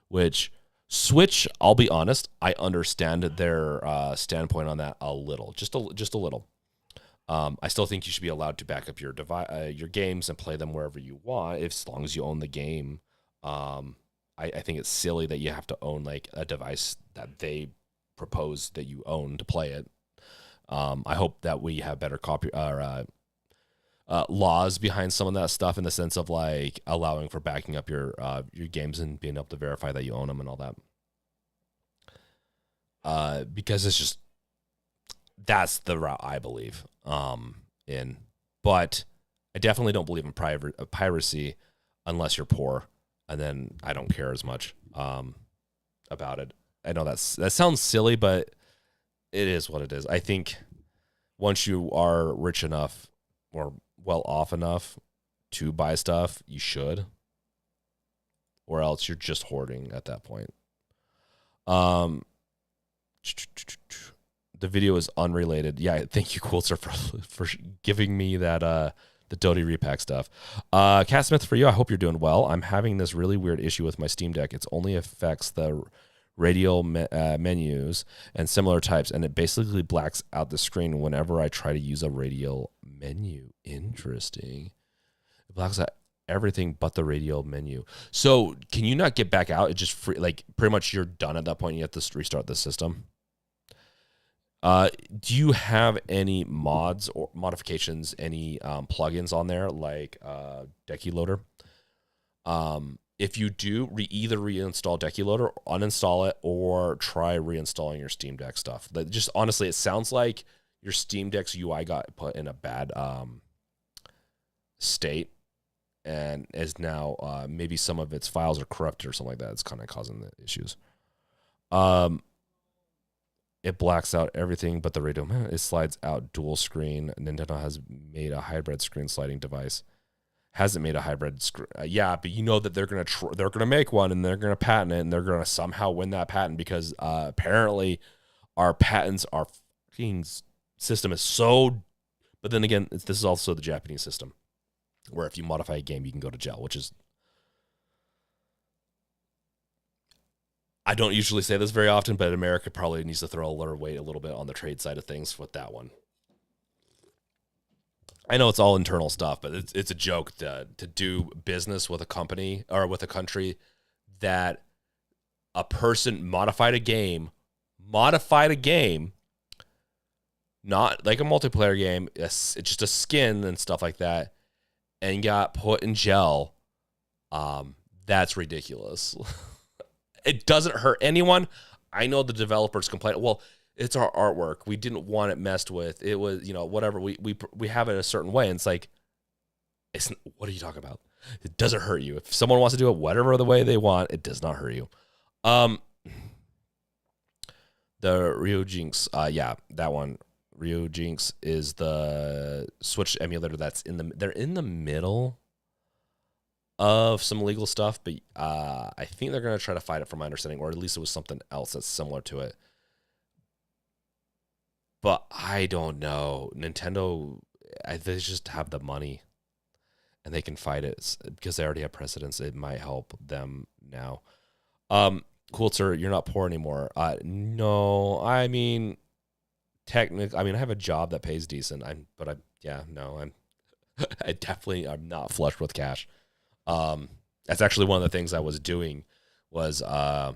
Which Switch, I'll be honest, I understand their standpoint on that a little, just a little. I still think you should be allowed to back up your games and play them wherever you want, as long as you own the game. I think it's silly that you have to own like a device that they propose that you own to play it. I hope that we have better laws behind some of that stuff, in the sense of like allowing for backing up your games and being able to verify that you own them and all that. Because it's just, that's the route I believe in. But I definitely don't believe in piracy unless you're poor, and then I don't care as much about it. I know that sounds silly, but it is what it is. I think once you are rich enough or well off enough to buy stuff, you should, or else you're just hoarding at that point. The video is unrelated. Yeah, thank you, Quilter, for giving me that the Dota repack stuff. Cat Smith, for you, I hope you're doing well. I'm having this really weird issue with my Steam Deck. It only affects the radial menus and similar types, and it basically blacks out the screen whenever I try to use a radial menu. Interesting. It blacks out everything but the radial menu. So can you not get back out? It just pretty much you're done at that point. You have to restart the system. Do you have any mods or modifications, any plugins on there, like Decky Loader? If you do, either reinstall Decky Loader, uninstall it, or try reinstalling your Steam Deck stuff. Just honestly, it sounds like your Steam Deck's UI got put in a bad state, and is now maybe some of its files are corrupted or something like that. It's kind of causing the issues. It blacks out everything but the radio. It slides out dual screen. Nintendo has made a hybrid screen sliding device. Hasn't made a hybrid screen. Yeah, but you know that they're gonna make one, and they're gonna patent it, and they're gonna somehow win that patent, because apparently our patents, our fucking system is so. But then again, this is also the Japanese system, where if you modify a game, you can go to jail, which is. I don't usually say this very often, but America probably needs to throw a little weight a little bit on the trade side of things with that one. I know it's all internal stuff, but it's a joke to do business with a company or with a country that a person modified a game, not like a multiplayer game. It's just a skin and stuff like that, and got put in jail. That's ridiculous. It doesn't hurt anyone. I know the developers complain. Well, it's our artwork. We didn't want it messed with. It was, whatever. We have it a certain way, and it's like, what are you talking about? It doesn't hurt you. If someone wants to do it whatever the way they want, it does not hurt you. The Rio Jinx, that one. Rio Jinx is the Switch emulator that's they're in the middle of some legal stuff, but I think they're going to try to fight it from my understanding, or at least it was something else that's similar to it. But I don't know. Nintendo, they just have the money and they can fight it because they already have precedence. It might help them now. Cool, sir, you're not poor anymore. No, I mean, technically, I have a job that pays decent. I'm I definitely, I'm not flush with cash. That's actually one of the things I was doing was, I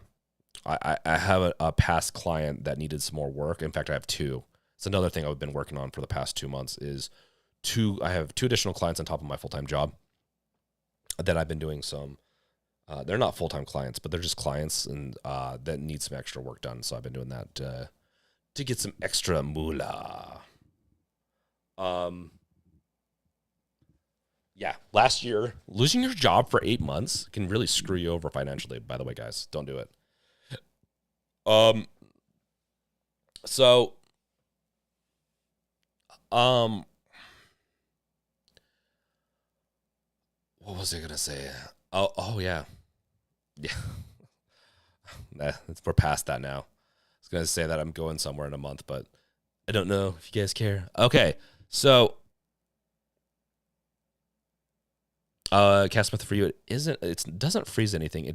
have a past client that needed some more work. In fact, I have two. It's another thing I've been working on for the past 2 months is I have two additional clients on top of my full-time job that I've been doing some, they're not full-time clients, but they're just clients and, that need some extra work done. So I've been doing that, to get some extra moolah. Yeah, last year, losing your job for 8 months can really screw you over financially, by the way, guys. Don't do it. What was I going to say? Oh, yeah. Yeah. We're past that now. I was going to say that I'm going somewhere in a month, but I don't know if you guys care. Okay, so Castmouth for you, it doesn't freeze anything.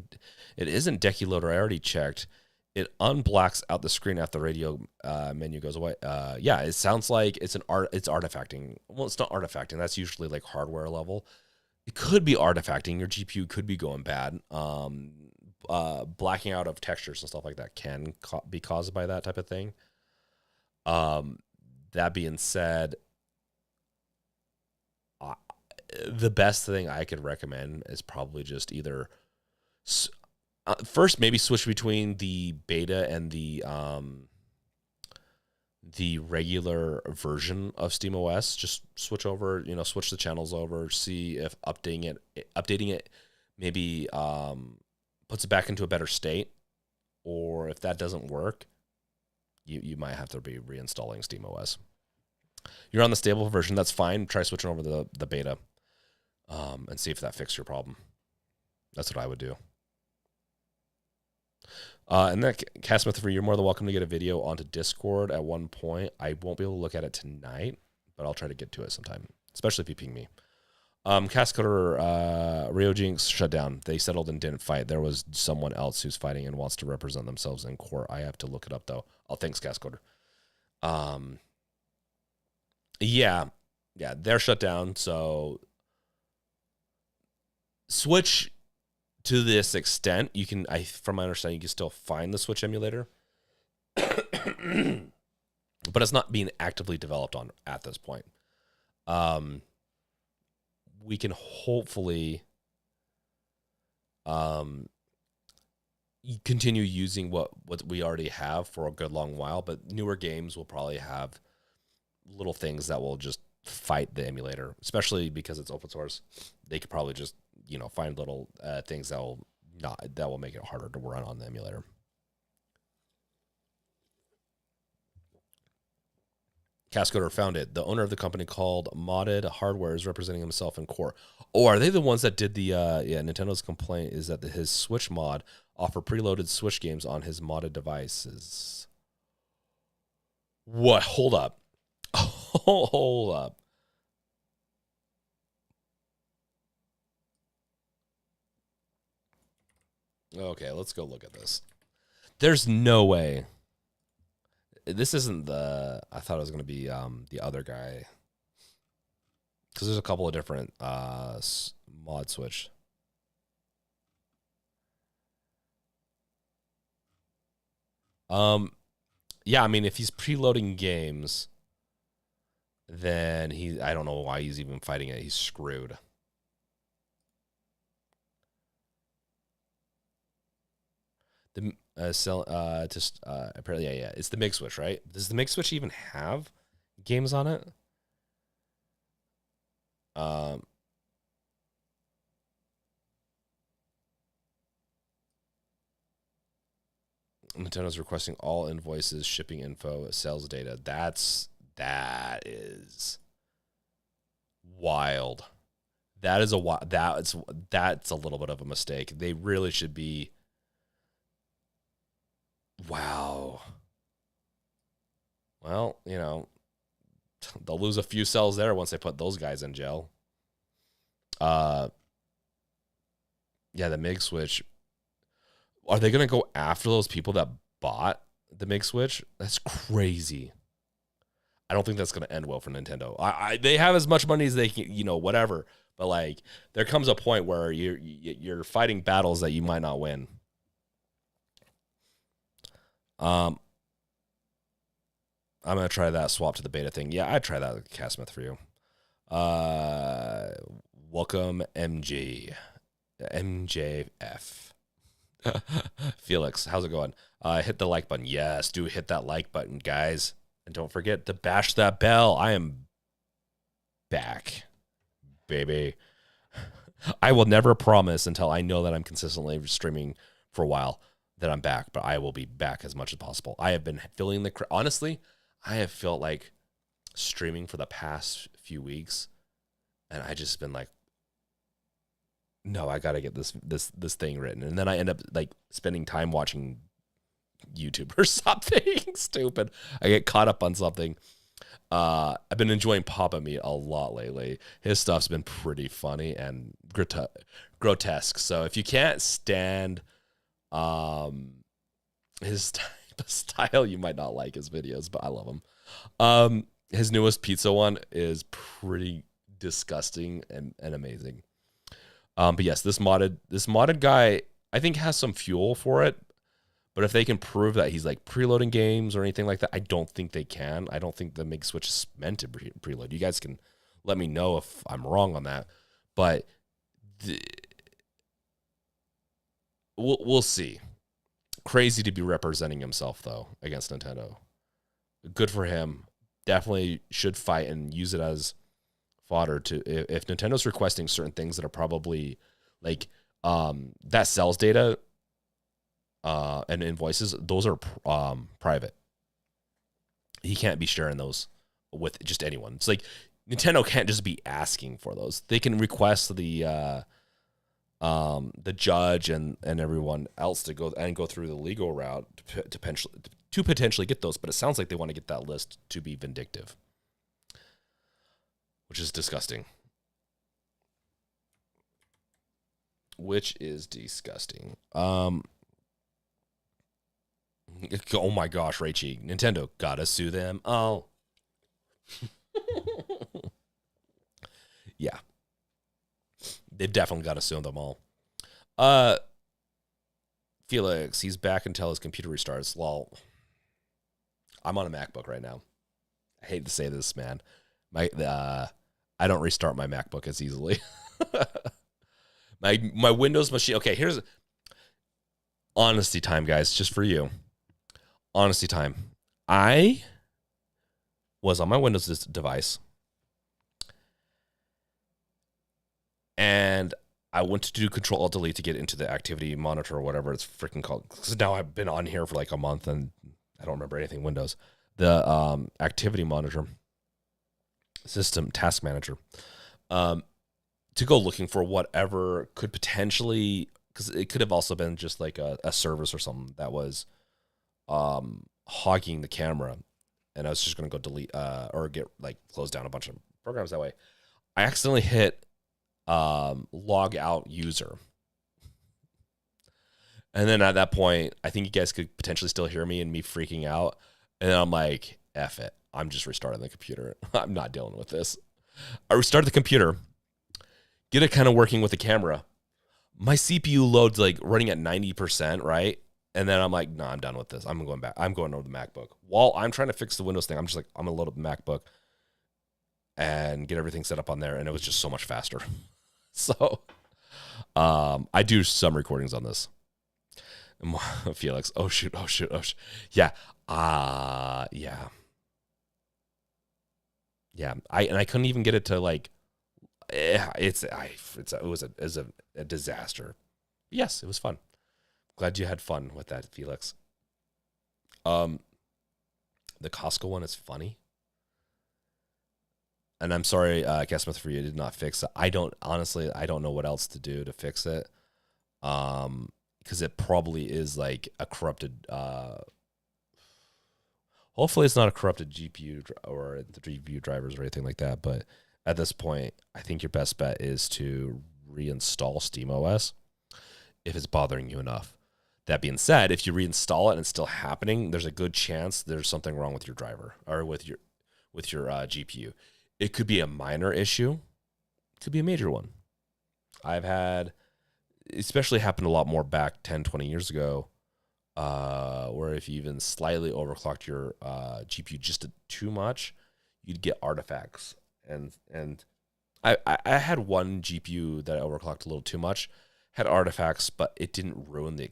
It isn't decky loader. I already checked. It unblocks out the screen after the radio menu goes away. Yeah, it sounds like it's artifacting. Well, it's not artifacting. That's usually like hardware level. It could be artifacting. Your GPU could be going bad. Blacking out of textures and stuff like that can be caused by that type of thing. That being said, the best thing I could recommend is probably just either first maybe switch between the beta and the regular version of SteamOS. Just switch over, switch the channels over, see if updating it maybe puts it back into a better state, or if that doesn't work, you might have to be reinstalling SteamOS. You're on the stable version, that's fine. Try switching over the beta. And see if that fixes your problem. That's what I would do. And then Castmouth, you're more than welcome to get a video onto Discord at one point. I won't be able to look at it tonight, but I'll try to get to it sometime, especially if you ping me. Castcoder, Rio Jinx shut down. They settled and didn't fight. There was someone else who's fighting and wants to represent themselves in court. I have to look it up, though. Thanks, Castcoder. Yeah, they're shut down, so Switch to this extent, you can, from my understanding, you can still find the Switch emulator, but it's not being actively developed on at this point. We can hopefully continue using what we already have for a good long while, but newer games will probably have little things that will just fight the emulator, especially because it's open source. They could probably just find little things that will make it harder to run on the emulator. Castcoder found it. The owner of the company called Modded Hardware is representing himself in court. Oh, are they the ones that did the Nintendo's complaint is that his Switch mod offer preloaded Switch games on his modded devices? What? Hold up. Hold up. Okay, let's go look at this. There's no way. This isn't I thought it was going to be the other guy. Because there's a couple of different mod Switch. Yeah, if he's preloading games, then I don't know why he's even fighting it. He's screwed. The apparently yeah, it's the Mig Switch, right? Does the Mig Switch even have games on it? Nintendo's requesting all invoices, shipping info, sales data. That is wild. That's a little bit of a mistake. They really should be. Wow. Well, you know, they'll lose a few cells there once they put those guys in jail. Yeah, the Mig Switch. Are they going to go after those people that bought the Mig Switch? That's crazy. I don't think that's going to end well for Nintendo. They have as much money as they can, you know, whatever. But like, there comes a point where you're fighting battles that you might not win. I'm gonna try that swap to the beta thing. Yeah, I'd try that with Castmeth for you. Welcome MJF. Felix, how's it going? Hit the like button. Yes, do hit that like button, guys. And don't forget to bash that bell. I am back, baby. I will never promise until I know that I'm consistently streaming for a while that I'm back, but I will be back as much as possible. I have been feeling honestly, I have felt like streaming for the past few weeks, and I just been like, no, I gotta get this thing written, and then I end up like spending time watching YouTube or something stupid. I get caught up on something. I've been enjoying Papa Meat a lot lately. His stuff's been pretty funny and grotesque. So if you can't stand his type of style, you might not like his videos, but I love him. His newest pizza one is pretty disgusting and amazing. But yes, this modded guy, I think, has some fuel for it. But if they can prove that he's like preloading games or anything like that, I don't think they can. I don't think the Mig Switch is meant to preload. You guys can let me know if I'm wrong on that. But we'll see. Crazy to be representing himself, though, against Nintendo. Good for him. Definitely should fight and use it as fodder to if Nintendo's requesting certain things that are probably like that sales data and invoices, those are private. He can't be sharing those with just anyone. It's like Nintendo can't just be asking for those. They can request the judge and everyone else to go through the legal route to potentially get those, but it sounds like they want to get that list to be vindictive, which is disgusting. Oh my gosh, Raichi, Nintendo gotta sue them. Oh, yeah, they've definitely got to sue them all. Felix, he's back until his computer restarts. Lol. I'm on a MacBook right now. I hate to say this, man. I don't restart my MacBook as easily. my Windows machine. Okay, here's honesty time, guys, just for you. Honesty time. I was on my Windows device, and I went to do Control-Alt-Delete to get into the activity monitor or whatever it's freaking called. Because now I've been on here for like a month, and I don't remember anything Windows. The activity monitor, system task manager, to go looking for whatever could potentially, because it could have also been just like a service or something that was hogging the camera, and I was just going to go delete or get like close down a bunch of programs that way. I accidentally hit log out user, and then at that point, I think you guys could potentially still hear me and me freaking out, and then I'm like, F it, I'm just restarting the computer. I'm not dealing with this. I restarted the computer, get it kind of working with the camera. My CPU loads like running at 90%, right? And then I'm like, no, I'm done with this. I'm going back. I'm going over the MacBook. While I'm trying to fix the Windows thing, I'm just like, I'm going to load up the MacBook. and get everything set up on there, and it was just so much faster. So I do some recordings on this. Felix, oh shoot. Yeah. Yeah. Yeah. I couldn't even get it to like, it was a disaster. Yes, it was fun. Glad you had fun with that, Felix. The Costco one is funny. And I'm sorry, Smith, for you did not fix it. I don't know what else to do to fix it. Because it probably is like a corrupted, hopefully it's not a corrupted GPU or the GPU drivers or anything like that. But at this point, I think your best bet is to reinstall SteamOS if it's bothering you enough. That being said, if you reinstall it and it's still happening, there's a good chance there's something wrong with your driver or with your GPU. It could be a minor issue. It could be a major one. I've had, especially happened a lot more back 10, 20 years ago, where if you even slightly overclocked your GPU just too much, you'd get artifacts. And I had one GPU that I overclocked a little too much, had artifacts, but it didn't ruin the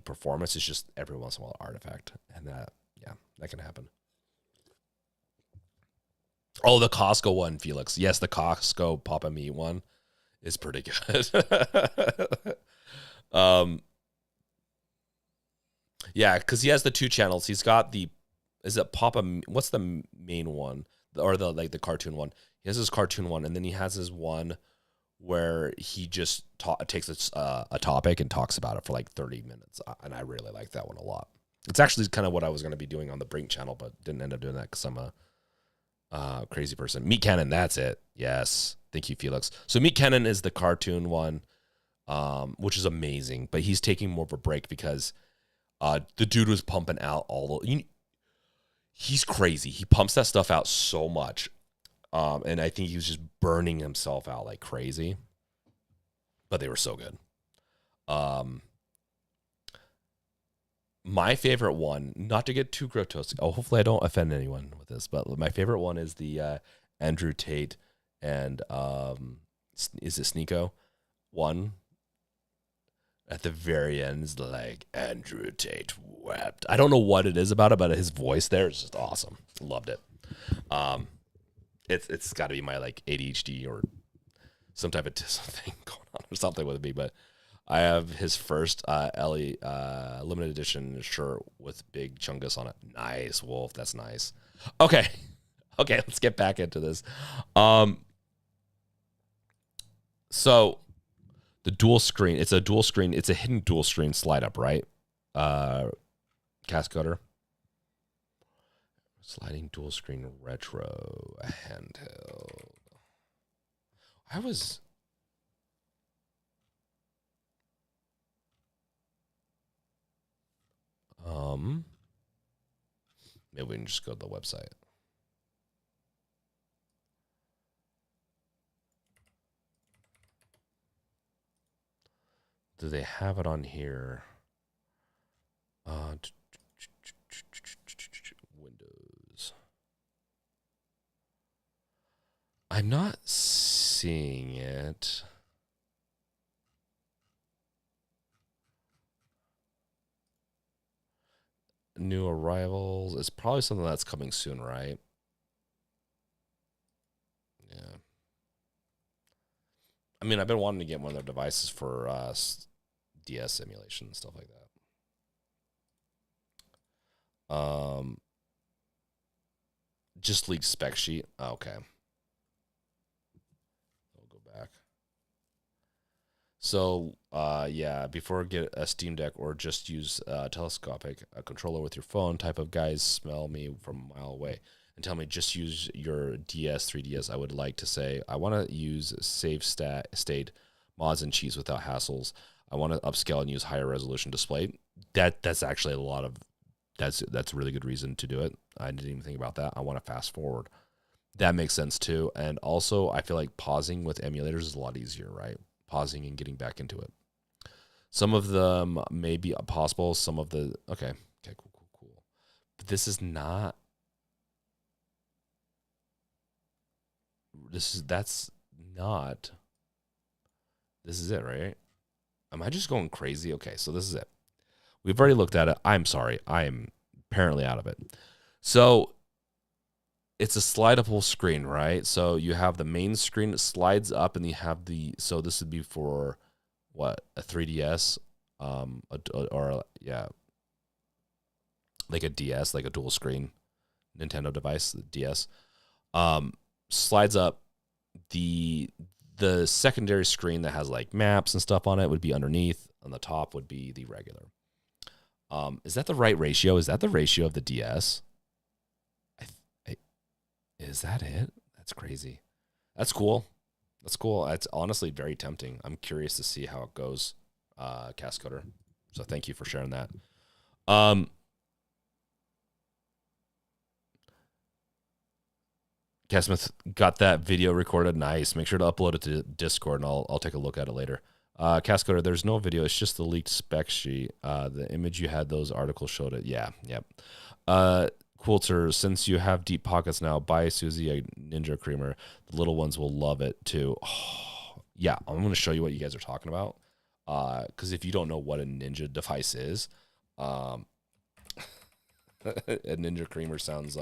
performance. It's just every once in a while artifact, and that can happen. Oh, the Costco one, Felix. Yes, the Costco Papa Meat one is pretty good. Yeah, because he has the 2 channels. He's got is it Papa? What's the main one, or the cartoon one? He has his cartoon one, and then he has his one where he just takes a topic and talks about it for like 30 minutes, and I really like that one a lot. It's actually kind of what I was going to be doing on the Brink channel, but didn't end up doing that because I'm a crazy person. Meat Cannon, that's it. Yes. Thank you, Felix. So Meat Cannon is the cartoon one, which is amazing, but he's taking more of a break because the dude was pumping out he's crazy. He pumps that stuff out so much. And I think he was just burning himself out like crazy, but they were so good. My favorite one, not to get too grotesque. Oh, hopefully I don't offend anyone with this, but my favorite one is the Andrew Tate and is it Sneeko one? At the very end is like, Andrew Tate wept. I don't know what it is about it, but his voice there is just awesome. Loved it. It's got to be my like ADHD or some type of thing going on or something with me, but I have his first Ellie limited edition shirt with big Chungus on it. Nice, Wolf. That's nice. Okay, let's get back into this. So the dual screen, it's a dual screen. It's a hidden dual screen slide up, right? Castcoder. Sliding dual screen retro handheld. Maybe we can just go to the website. Do they have it on here? Windows. I'm not seeing it. New arrivals. It's probably something that's coming soon, right? Yeah. I mean, I've been wanting to get one of their devices for DS simulation and stuff like that. Just leaked spec sheet. Okay. We'll go back. So, yeah, before get a Steam Deck or just use telescopic a controller with your phone, type of guys smell me from a mile away and tell me just use your DS, 3DS. I would like to say I want to use save state mods and cheats without hassles. I want to upscale and use higher resolution display. That's actually that's a really good reason to do it. I didn't even think about that. I want to fast forward. That makes sense too. And also, I feel like pausing with emulators is a lot easier, right? Pausing and getting back into it. Some of them may be possible. Some of the okay, cool. But this is not. that's not. This is it, right? Am I just going crazy? Okay, so this is it. We've already looked at it. I'm sorry. I am apparently out of it. So it's a slidable screen, right? So you have the main screen, it slides up, and you have the, so this would be for what, a 3DS, like a DS, like a dual screen Nintendo device, the DS. Slides up. The secondary screen that has like maps and stuff on it would be underneath. On the top would be the regular. Is that the right ratio? Is that the ratio of the DS? Is that it? That's crazy. That's cool. That's cool. It's honestly very tempting. I'm curious to see how it goes, Castcoder. So thank you for sharing that. Smith got that video recorded. Nice. Make sure to upload it to Discord, and I'll take a look at it later. Castcoder, there's no video. It's just the leaked spec sheet. The image you had, those articles showed it. Yeah, yep. Quilter, since you have deep pockets now, buy Susie a Ninja Creamer. The little ones will love it too. Oh, yeah, I'm going to show you what you guys are talking about. Because if you don't know what a Ninja device is, a Ninja Creamer sounds,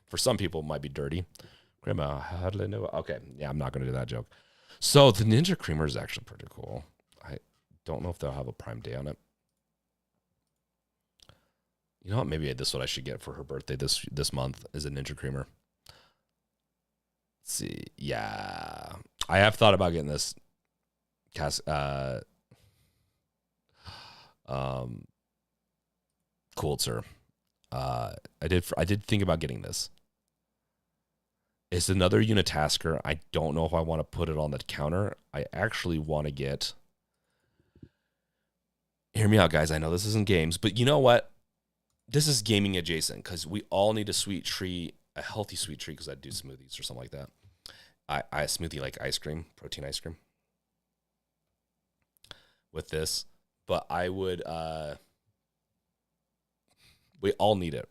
for some people, might be dirty. Grandma, how did I know? Okay, yeah, I'm not going to do that joke. So the Ninja Creamer is actually pretty cool. I don't know if they'll have a Prime Day on it. You know what? Maybe this is what I should get for her birthday this month is a Ninja Creamer. Let's see. Yeah. I have thought about getting this Coulter. I did think about getting this. It's another unitasker. I don't know if I want to put it on the counter. I actually want to get, hear me out, guys. I know this isn't games, but you know what? This is gaming adjacent because we all need a sweet treat, a healthy sweet treat, because I do smoothies or something like that. I smoothie like ice cream, protein ice cream with this, but I would, we all need it.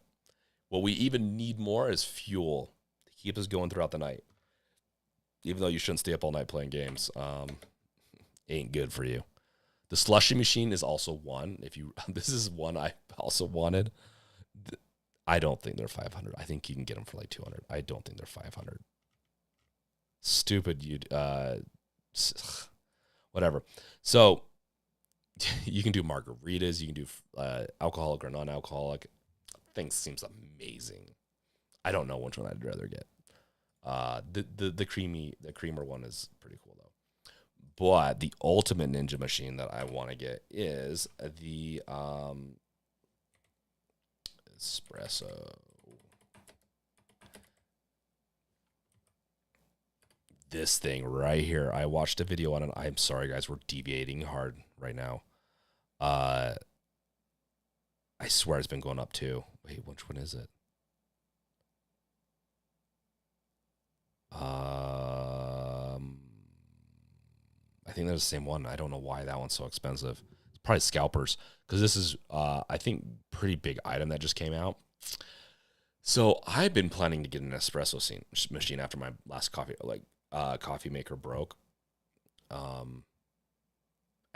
What we even need more is fuel to keep us going throughout the night. Even though you shouldn't stay up all night playing games, ain't good for you. The slushy machine is also one. This is one I also wanted. I don't think they're 500. I think you can get them for like 200. I don't think they're 500. Stupid, whatever. So you can do margaritas. You can do alcoholic or non-alcoholic. Thing seems amazing. I don't know which one I'd rather get. The creamer one is pretty cool though. But the ultimate Ninja machine that I want to get is the espresso. This thing right here. I watched a video on it. I'm sorry, guys. We're deviating hard right now. I swear it's been going up too. Wait, which one is it? I think they're the same one. I don't know why that one's so expensive. It's probably scalpers because this is, I think, pretty big item that just came out. So I've been planning to get an espresso machine after my last coffee maker broke. And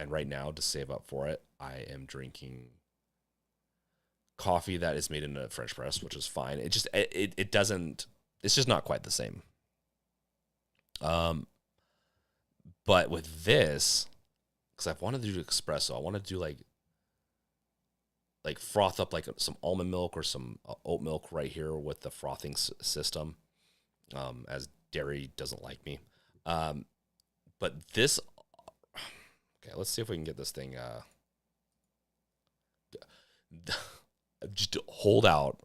right now, to save up for it, I am drinking coffee that is made in a French press, which is fine. It just it doesn't. It's just not quite the same. But with this, because I've wanted to do espresso, I want to do like froth up like some almond milk or some oat milk right here with the frothing system, as dairy doesn't like me. But this, okay, let's see if we can get this thing. Just hold out.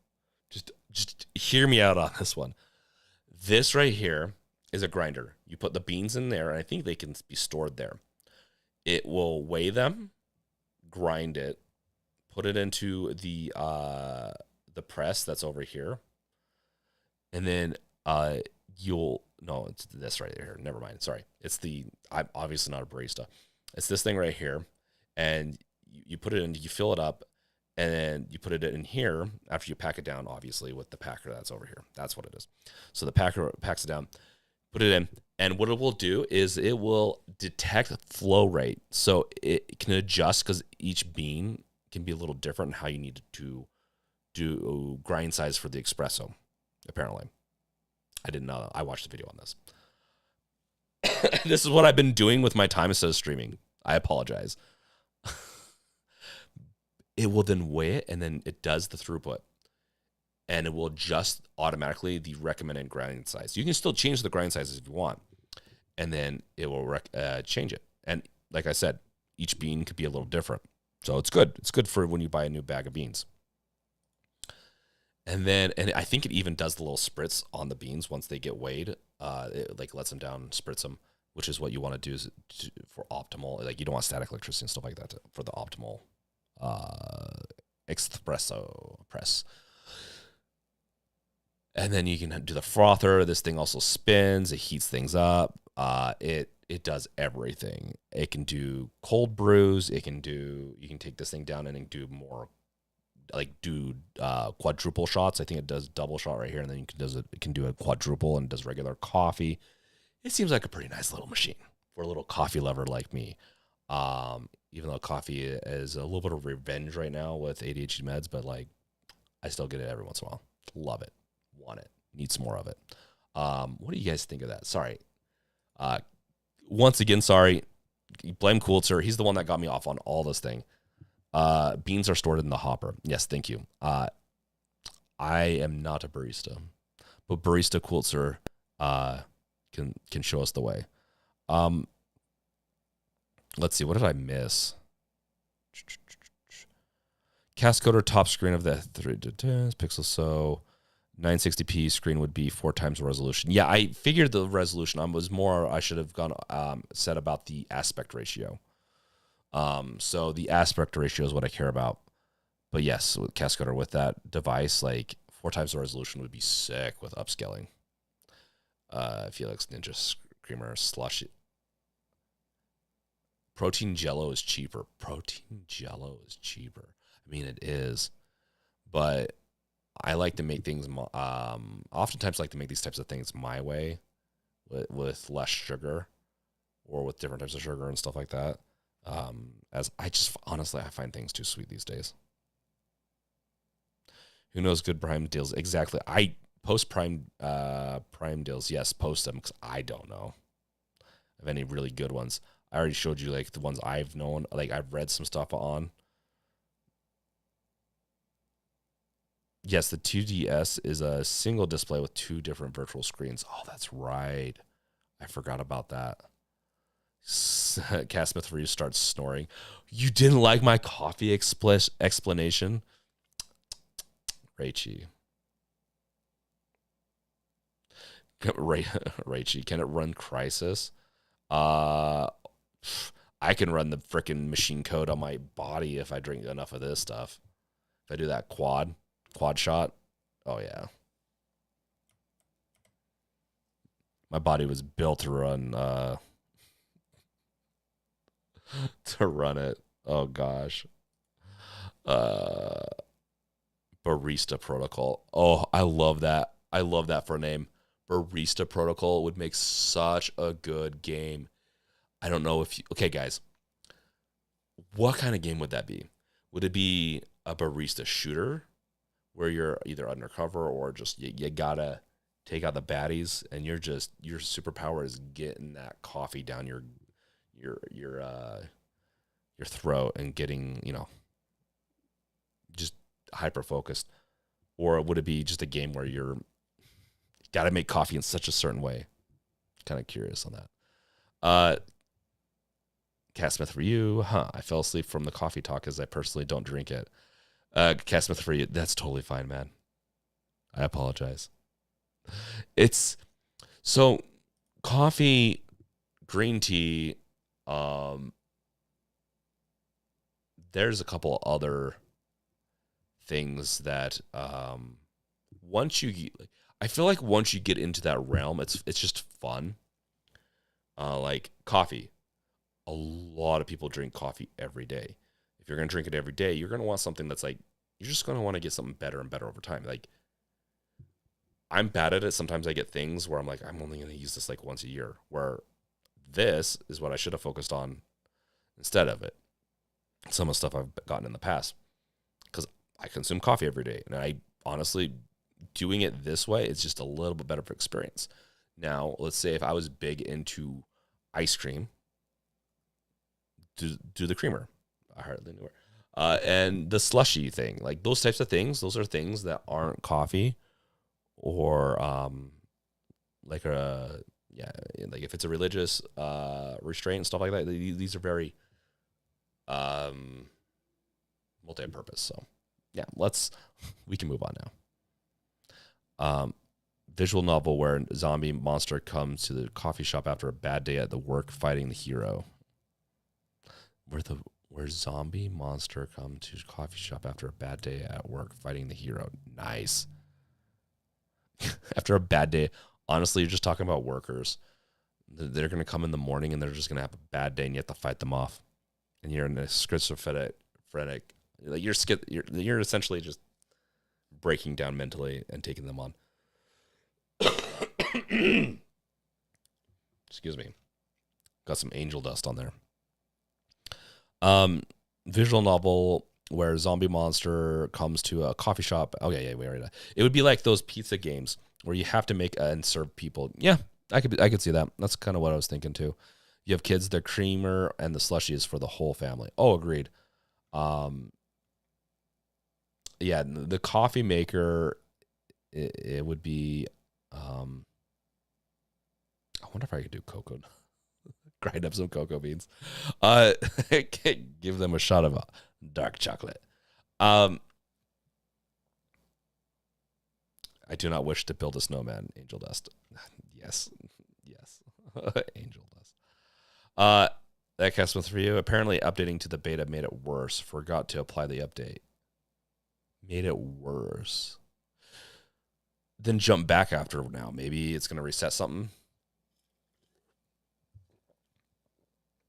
Just hear me out on this one. This right here is a grinder. You put the beans in there, and I think they can be stored there. It will weigh them, grind it, put it into the press that's over here, and then it's this right here. Never mind. Sorry, I'm obviously not a barista. It's this thing right here, and you put it in. You fill it up, and then you put it in here after you pack it down. Obviously, with the packer that's over here. That's what it is. So the packer packs it down. put it in, and what it will do is it will detect flow rate, so it can adjust because each bean can be a little different in how you need to do grind size for the espresso. Apparently, I didn't know that. I watched the video on this. This is what I've been doing with my time instead of streaming. I apologize. It will then weigh it, and then it does the throughput. And it will adjust automatically the recommended grinding size. You can still change the grind sizes if you want. And then it will change it. And like I said, each bean could be a little different. So it's good. It's good for when you buy a new bag of beans. And I think it even does the little spritz on the beans once they get weighed. It like lets them down, spritz them, which is what you want to do for optimal. Like you don't want static electricity and stuff like that for the optimal espresso press. And then you can do the frother. This thing also spins. It heats things up. It does everything. It can do cold brews. You can take this thing down and do more, like do quadruple shots. I think it does double shot right here, and then it can do a quadruple and does regular coffee. It seems like a pretty nice little machine for a little coffee lover like me. Even though coffee is a little bit of revenge right now with ADHD meds, but like I still get it every once in a while. Love it. Want it. Need some more of it. What do you guys think of that? Sorry. Once again, sorry. Blame Coolzer. He's the one that got me off on all this thing. Beans are stored in the hopper. Yes, thank you. I am not a barista, but Barista Coolzer can show us the way. Let's see. What did I miss? Castcoder top screen of the 310 pixels. So 960p screen would be 4 times resolution. Yeah, I figured the resolution. I should have gone said about the aspect ratio. So the aspect ratio is what I care about. But yes, with Castcoder with that device, like 4 times the resolution would be sick with upscaling. Felix Ninja Creamer Slush. Protein Jello is cheaper. Protein Jello is cheaper. I mean, it is, but I like to make things. Oftentimes, like to make these types of things my way, with less sugar, or with different types of sugar and stuff like that. As I just honestly, I find things too sweet these days. Who knows good Prime deals? Exactly. I post Prime deals. Yes, post them because I don't know of any really good ones. I already showed you like the ones I've known. Like I've read some stuff on. Yes, the 2DS is a single display with 2 different virtual screens. Oh, that's right. I forgot about that. Cass Smith Reeves starts snoring. You didn't like my coffee explanation? Raichi. Raichi, can it run Crysis? I can run the freaking machine code on my body if I drink enough of this stuff. If I do that quad shot, oh yeah. My body was built to run it. Oh gosh. Barista Protocol. Oh, I love that. I love that for a name. Barista Protocol would make such a good game. I don't know if you... Okay, guys. What kind of game would that be? Would it be a barista shooter where you're either undercover or just you gotta take out the baddies and your superpower is getting that coffee down your throat and getting, just hyper focused? Or would it be just a game where you're gotta make coffee in such a certain way? Kind of curious on that. Cass Smith for you. I fell asleep from the coffee talk as I personally don't drink it. Cass Smith for you. That's totally fine, man. I apologize. It's so coffee, green tea. There's a couple other things that once you, I feel like once you get into that realm, it's just fun. Like coffee. A lot of people drink coffee every day. If you're going to drink it every day, you're going to want something that's like, you're just going to want to get something better and better over time. Like I'm bad at it. Sometimes I get things where I'm like, I'm only going to use this like once a year, where this is what I should have focused on instead of it. Some of the stuff I've gotten in the past, because I consume coffee every day. And I honestly, doing it this way, it's just a little bit better for experience. Now, let's say if I was big into ice cream, do the creamer. I hardly knew her. And the slushy thing, like those types of things, those are things that aren't coffee or like if it's a religious restraint and stuff like that. These are very multi-purpose. So yeah, we can move on now. Visual novel where a zombie monster comes to the coffee shop after a bad day at the work fighting the hero. Where zombie monster come to coffee shop after a bad day at work fighting the hero. Nice. After a bad day, honestly, you're just talking about workers. They're going to come in the morning and they're just going to have a bad day and you have to fight them off. And you're in a schizophrenic, like you're essentially just breaking down mentally and taking them on. Excuse me. Got some angel dust on there. Visual novel where a zombie monster comes to a coffee shop. Okay, yeah, we already know. It would be like those pizza games where you have to make and serve people. Yeah, I could see that. That's kind of what I was thinking too. You have kids, the creamer and the slushy is for the whole family. Oh, agreed. Yeah, the coffee maker, it would be. I wonder if I could do cocoa. Grind up some cocoa beans. Give them a shot of dark chocolate. I do not wish to build a snowman, Angel Dust. Yes. Angel Dust. That cast was for you. Apparently updating to the beta made it worse. Forgot to apply the update. Made it worse. Then jump back after now. Maybe it's going to reset something.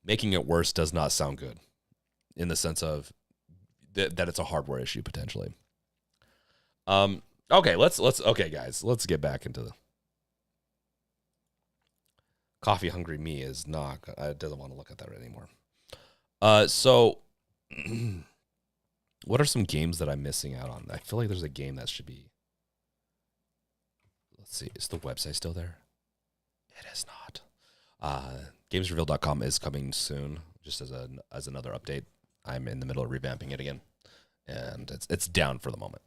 Making it worse does not sound good in the sense of that it's a hardware issue potentially. Okay, okay, guys, let's get back into the coffee hungry me is not, doesn't want to look at that anymore. So what are some games that I'm missing out on? I feel like there's a game that should be, let's see, is the website still there? It is not. Gamesreveal.com is coming soon, just as another update. I'm in the middle of revamping it again, and it's down for the moment.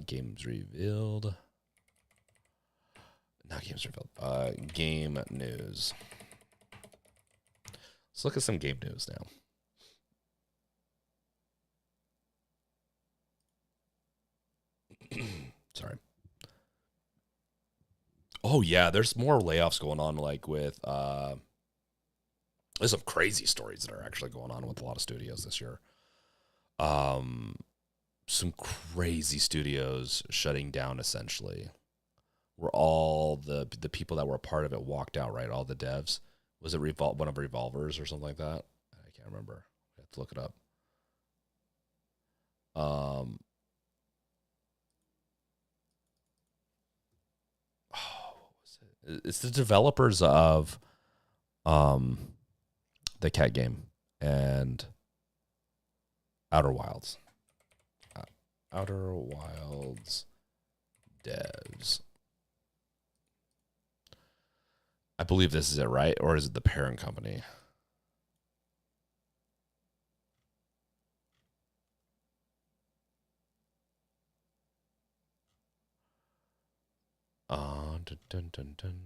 Games Revealed. Not Games Revealed. Game News. Let's look at some game news now. Sorry. Oh yeah, there's more layoffs going on. Like with there's some crazy stories that are actually going on with a lot of studios this year. Some crazy studios shutting down essentially. Where all the people that were a part of it walked out, right? All the devs. Was it one of Revolvers or something like that? I can't remember. I have to look it up. It's the developers of the cat game and Outer Wilds. Outer Wilds devs. I believe this is it, right? Or is it the parent company? Dun, dun, dun, dun.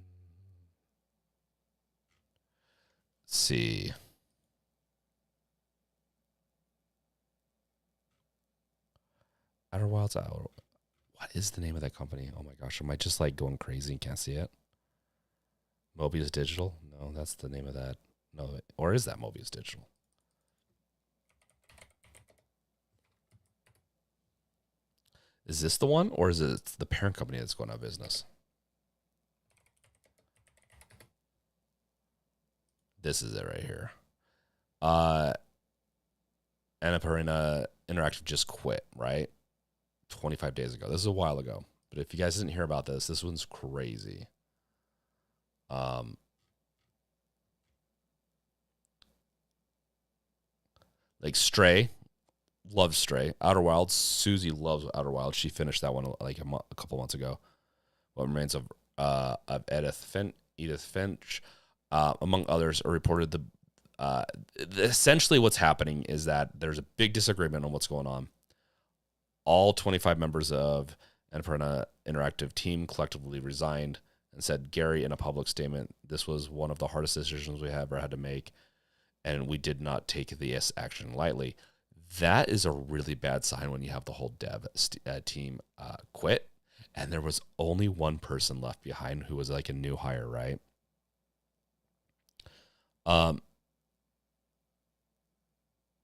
Let's see. Outer Wilds out. What is the name of that company? Oh my gosh, am I just like going crazy and can't see it? Mobius Digital? No, that's the name of that. No, or is that Mobius Digital? Is this the one, or is it the parent company that's going out of business? This is it right here. Annapurna Interactive just quit, right? 25 days ago. This is a while ago. But if you guys didn't hear about this, this one's crazy. Like Stray, loves Stray. Outer Wilds, Susie loves Outer Wilds. She finished that one like a couple months ago. What Remains of Edith Finch, among others, are reported essentially what's happening is that there's a big disagreement on what's going on. All 25 members of Annapurna Interactive team collectively resigned and said, Gary, in a public statement, this was one of the hardest decisions we ever had to make, and we did not take this action lightly. That is a really bad sign when you have the whole dev team quit, and there was only one person left behind who was like a new hire, right?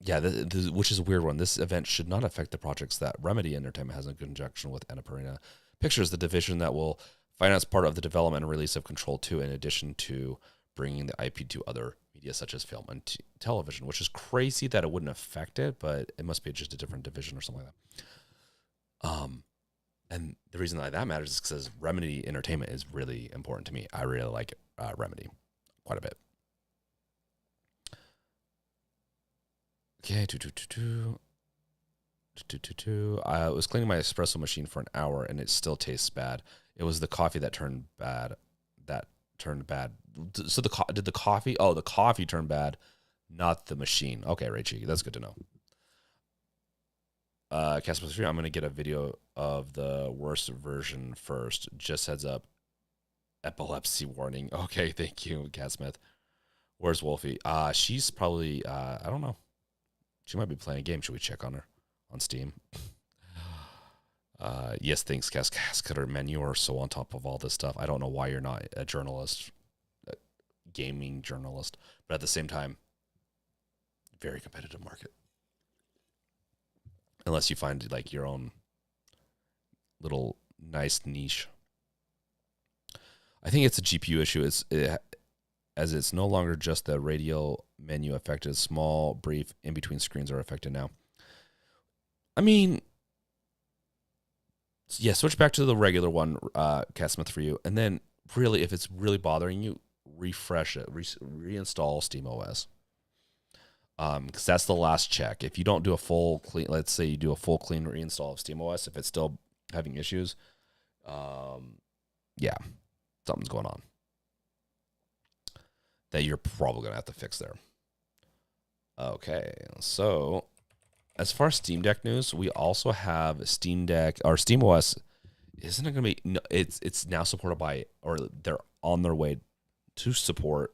Yeah, which is a weird one. This event should not affect the projects that Remedy Entertainment has in conjunction with Annapurna Pictures, the division that will finance part of the development and release of Control 2, in addition to bringing the IP to other media such as film and television, which is crazy that it wouldn't affect it, but it must be just a different division or something like that. And the reason that matters is because Remedy Entertainment is really important to me. I really like Remedy quite a bit. Okay, I was cleaning my espresso machine for an hour and it still tastes bad. It was the coffee that turned bad. So did the coffee? Oh, the coffee turned bad, not the machine. Okay, Rachie, that's good to know. Casper 3, I'm gonna get a video of the worst version first. Just heads up. Epilepsy warning. Okay, thank you, Catsmith. Where's Wolfie? She's probably I don't know. She might be playing a game. Should we check on her on Steam? Yes, thanks, Castcoder. Man, you are so on top of all this stuff. I don't know why you're not a journalist, a gaming journalist, but at the same time, very competitive market. Unless you find like your own little nice niche. I think it's a GPU issue. As it's no longer just the radial menu affected. Small, brief, in-between screens are affected now. I mean, yeah, switch back to the regular one, Catsmith, for you. And then, really, if it's really bothering you, refresh it. Reinstall SteamOS. Because that's the last check. If you don't do a full clean, let's say you do a full clean reinstall of SteamOS, if it's still having issues, yeah, something's going on that you're probably going to have to fix there. Okay, so as far as Steam Deck news, we also have Steam Deck, or SteamOS, isn't it going to be, no, it's now supported by, or they're on their way to support,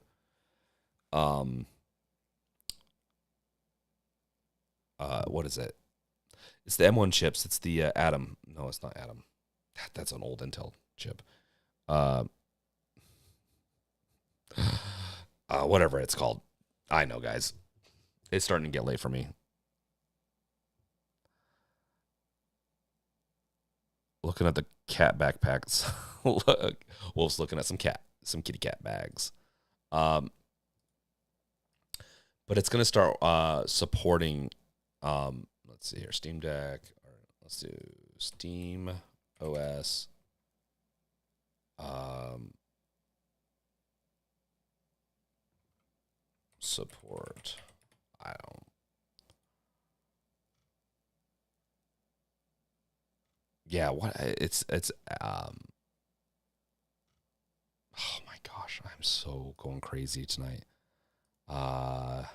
what is it? It's the M1 chips. It's the Atom. No, it's not Atom. That's an old Intel chip. Whatever it's called. I know, guys. It's starting to get late for me. Looking at the cat backpacks. Look, Wolf's looking at some kitty cat bags. But it's going to start supporting. Let's see here, Steam Deck. All right, let's do Steam OS. Support. I don't. Yeah, what it's oh my gosh, I'm so going crazy tonight. Like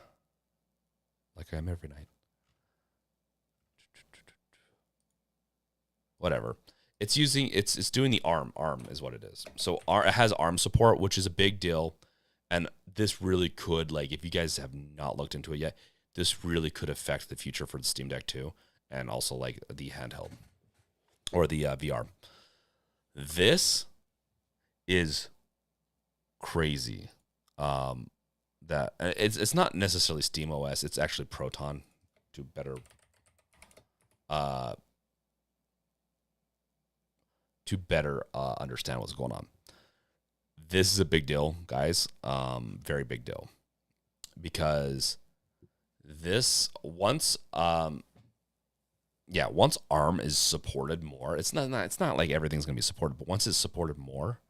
I am every night. Whatever. It's doing the ARM. ARM is what it is. So it has ARM support, which is a big deal. And this really could, like, if you guys have not looked into it yet, this really could affect the future for the Steam Deck 2 and also like the handheld or the VR. This is crazy. That it's not necessarily SteamOS. It's actually Proton to better understand what's going on. This is a big deal, guys. Very big deal, because this once yeah, once ARM is supported more, it's not like everything's going to be supported, but once it's supported more,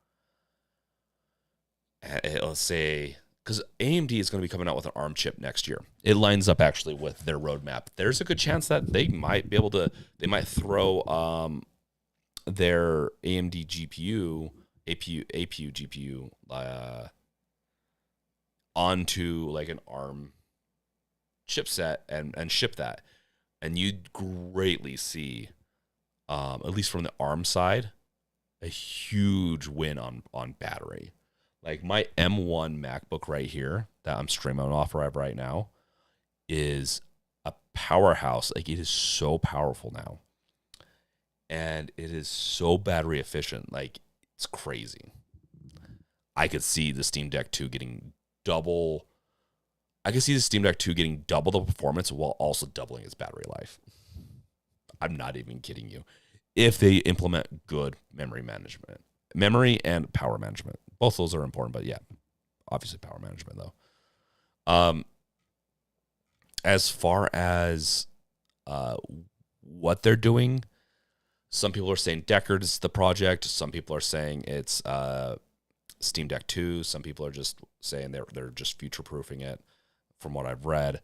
let's say, because AMD is going to be coming out with an ARM chip next year. It lines up actually with their roadmap. There's a good chance that they might be able to, they might throw their AMD GPU, APU GPU onto like an ARM chipset and ship that. And you'd greatly see, at least from the ARM side, a huge win on battery. Like my M1 MacBook right here that I'm streaming off right now is a powerhouse. Like it is so powerful now. And it is so battery efficient. Like it's crazy. I could see the Steam Deck 2 getting double. I could see the Steam Deck 2 getting double the performance while also doubling its battery life. I'm not even kidding you. If they implement good memory management, memory and power management. Both those are important, but yeah, obviously power management though. As far as what they're doing, some people are saying Deckard is the project. Some people are saying it's Steam Deck 2. Some people are just saying they're just future-proofing it from what I've read.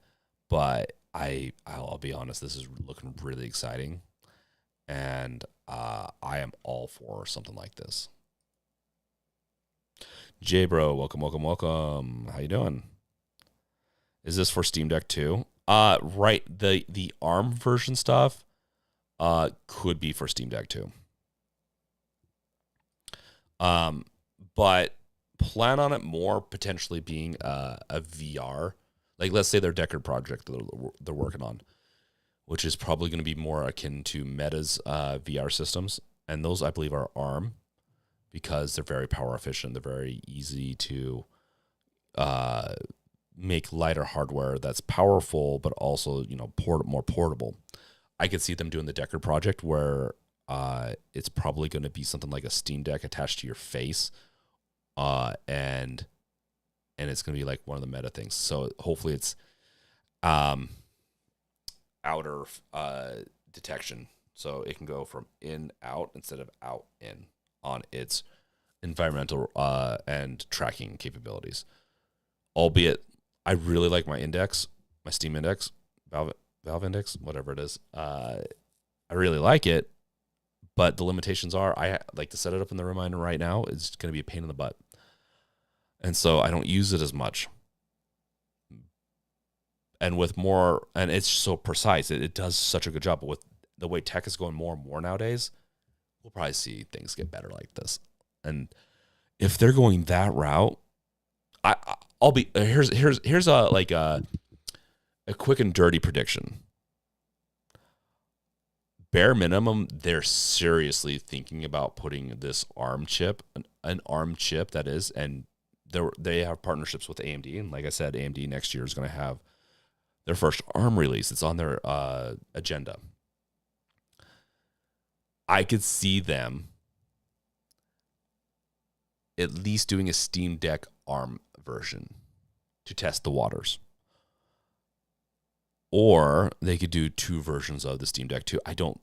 But I'll be honest, this is looking really exciting. And I am all for something like this. J Bro, welcome. How you doing? Is this for Steam Deck 2? Right. The ARM version stuff could be for Steam Deck 2. But plan on it more potentially being a VR. Like let's say their Deckard project they're working on, which is probably going to be more akin to Meta's VR systems. And those, I believe, are ARM because they're very power efficient. They're very easy to make lighter hardware that's powerful, but also, more portable. I could see them doing the Deckard project where it's probably going to be something like a Steam Deck attached to your face. And it's going to be like one of the meta things. So hopefully it's outer detection. So it can go from in, out instead of out, in on its environmental and tracking capabilities. Albeit, I really like my index, my Steam index, Valve index, whatever it is. I really like it, but the limitations are I like to set it up in the reminder right now. It's going to be a pain in the butt. And so I don't use it as much. And with more, and it's so precise. It does such a good job. But with the way tech is going more and more nowadays, we'll probably see things get better like this. And if they're going that route, I'll be here's a quick and dirty prediction. Bare minimum, they're seriously thinking about putting this ARM chip, an ARM chip that is, and they have partnerships with AMD. And like I said, AMD next year is going to have their first ARM release. It's on their agenda. I could see them at least doing a Steam Deck ARM version to test the waters. Or they could do two versions of the Steam Deck 2. I don't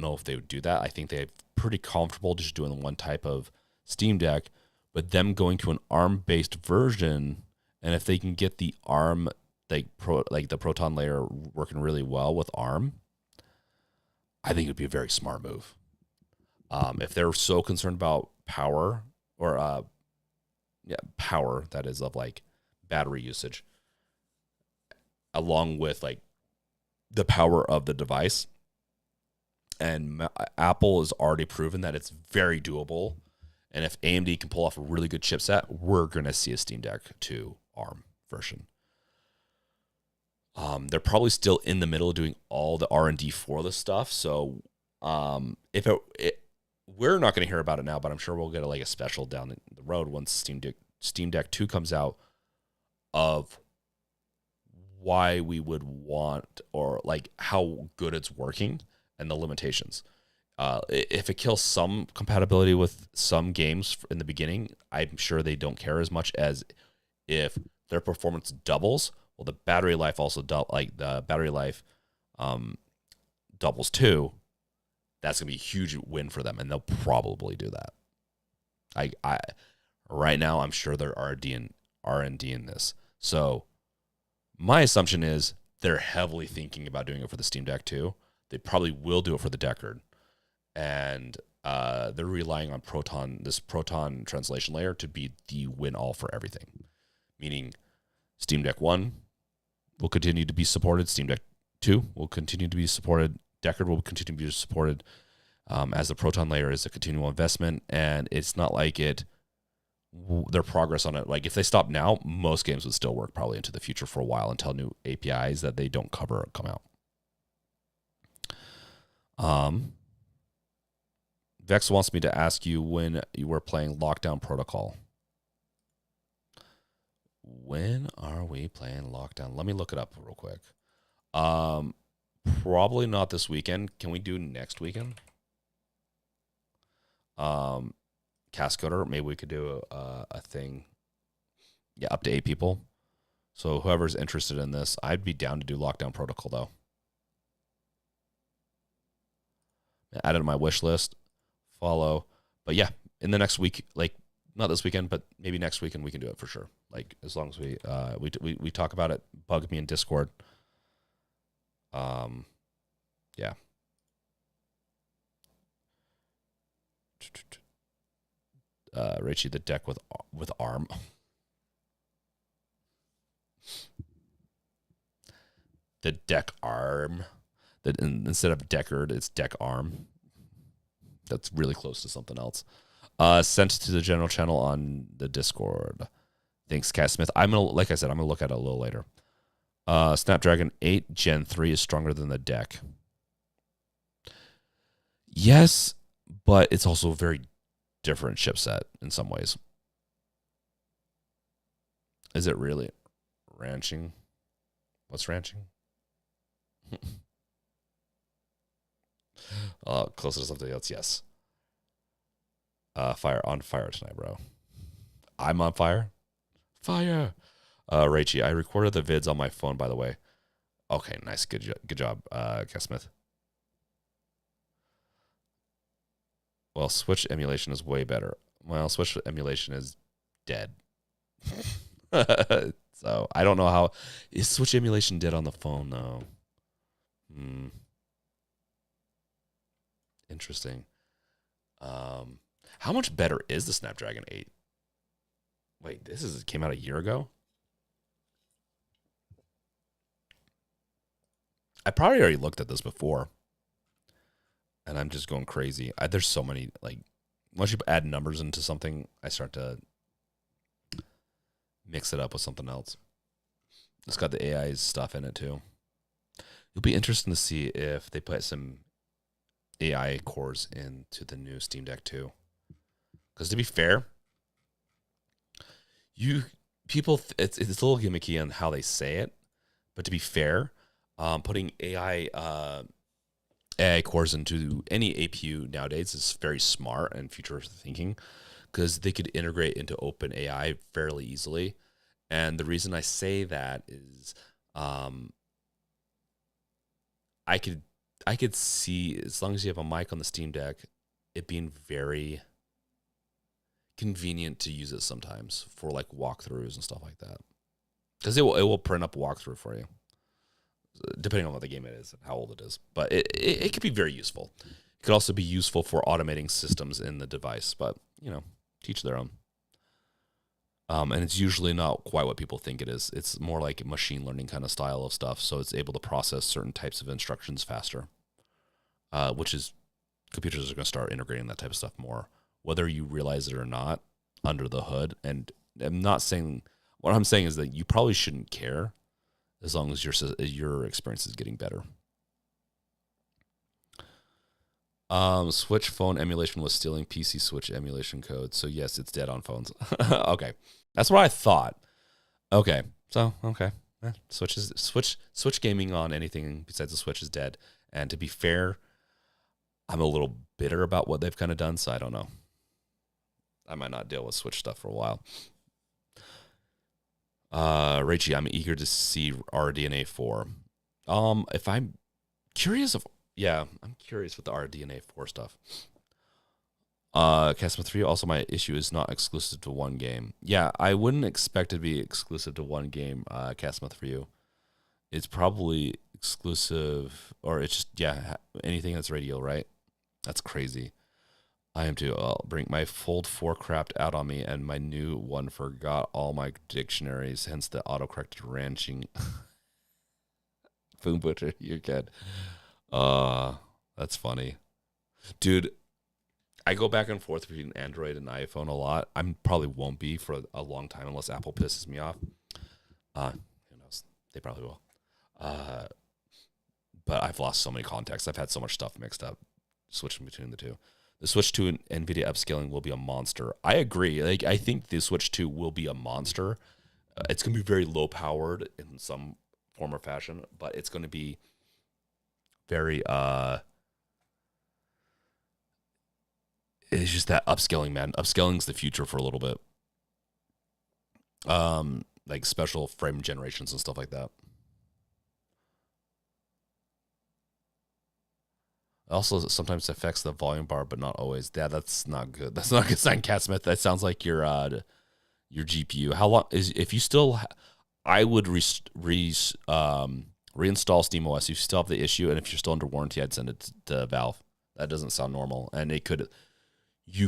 know if they would do that. I think they're pretty comfortable just doing one type of Steam Deck, but them going to an ARM-based version, and if they can get the ARM, like the Proton layer working really well with ARM, I think it'd be a very smart move. If they're so concerned about power or power, that is, of like battery usage, along with like the power of the device, and Apple has already proven that it's very doable. And if AMD can pull off a really good chipset, we're going to see a Steam Deck 2 ARM version. They're probably still in the middle of doing all the R&D for this stuff. So if we're not going to hear about it now, but I'm sure we'll get a special down the road once Steam Deck 2 comes out of why we would want, or like how good it's working and the limitations. If it kills some compatibility with some games in the beginning, I'm sure they don't care as much as if their performance doubles. Well, the battery life also the battery life doubles 2, that's going to be a huge win for them, and they'll probably do that. I right now, I'm sure there are R&D in this. So my assumption is they're heavily thinking about doing it for the Steam Deck too. They probably will do it for the Deckard. And they're relying on this Proton translation layer to be the win-all for everything. Meaning Steam Deck 1 will continue to be supported. Steam Deck 2 will continue to be supported. Deckard will continue to be supported. As the Proton layer is a continual investment, and it's not like their progress on it. Like if they stop now, most games would still work probably into the future for a while until new APIs that they don't cover come out. Vex wants me to ask you when you were playing Lockdown Protocol. When are we playing Lockdown? Let me look it up real quick. Probably not this weekend. Can we do next weekend? Castcoder, maybe we could do a thing. Yeah, up to 8 people. So whoever's interested in this, I'd be down to do Lockdown Protocol though. Add it to my wish list. Follow. But yeah, in the next week, like not this weekend, but maybe next weekend we can do it for sure. Like as long as we talk about it, bug me in Discord. Yeah. Richie, the deck with ARM. The deck ARM. That instead of Deckard, it's deck ARM. That's really close to something else. Sent to the general channel on the Discord. Thanks, Cat Smith. Like I said, I'm gonna look at it a little later. Snapdragon 8 Gen 3 is stronger than the deck. Yes, but it's also a very different chipset in some ways. Is it really ranching? What's ranching? Closer to something else, yes. On fire tonight, bro. I'm on fire. Fire. Rachie, I recorded the vids on my phone, by the way. Okay, nice. Good job, Cat Smith. Well, Switch emulation is way better. Well, Switch emulation is dead. So I don't know how is Switch emulation dead on the phone though. Interesting. How much better is the Snapdragon 8? Wait, came out a year ago? I probably already looked at this before. And I'm just going crazy. There's so many, like, once you add numbers into something, I start to mix it up with something else. It's got the AI stuff in it, too. It'll be interesting to see if they put some AI cores into the new Steam Deck, too. Because to be fair, it's a little gimmicky on how they say it. But to be fair, putting AI cores into any APU nowadays is very smart and futuristic thinking because they could integrate into OpenAI fairly easily. And the reason I say that is I could see, as long as you have a mic on the Steam Deck, it being very convenient to use it sometimes for like walkthroughs and stuff like that. Because it will print up a walkthrough for you, depending on what the game it is and how old it is. But it could be very useful. It could also be useful for automating systems in the device, but, teach their own. And it's usually not quite what people think it is. It's more like a machine learning kind of style of stuff, so it's able to process certain types of instructions faster, which is computers are going to start integrating that type of stuff more, whether you realize it or not, under the hood. And what I'm saying is that you probably shouldn't care as long as your experience is getting better. Switch phone emulation was stealing PC Switch emulation code. So yes, it's dead on phones. Okay. That's what I thought. Okay. So, okay. Switch gaming on anything besides the Switch is dead. And to be fair, I'm a little bitter about what they've kind of done, so I don't know. I might not deal with Switch stuff for a while. Rachie, I'm eager to see RDNA 4. If I'm curious of Yeah, I'm curious with the RDNA 4 stuff. Castma 3, also my issue is not exclusive to one game. Yeah, I wouldn't expect it to be exclusive to one game, Castma 3. It's probably exclusive, or it's just, yeah, anything that's radial, right? That's crazy. I am too. I'll bring my Fold 4 crapped out on me, and my new one forgot all my dictionaries, hence the autocorrect ranching. Boom Butcher, you're good. That's funny. Dude, I go back and forth between Android and iPhone a lot. I probably won't be for a long time unless Apple pisses me off. Who knows? They probably will. But I've lost so many contacts. I've had so much stuff mixed up switching between the two. The Switch 2 and NVIDIA upscaling will be a monster. I agree. Like, I think the Switch 2 will be a monster. It's going to be very low powered in some form or fashion, but it's going to be very it's just that upscaling, man. Upscaling's the future for a little bit. Like special frame generations and stuff like that. Also, sometimes affects the volume bar, but not always. Yeah, that's not good. That's not a good sign, Cat Smith. That sounds like your GPU. How long is if you still? I would reinstall SteamOS if you still have the issue, and if you're still under warranty, I'd send it to Valve. That doesn't sound normal, and you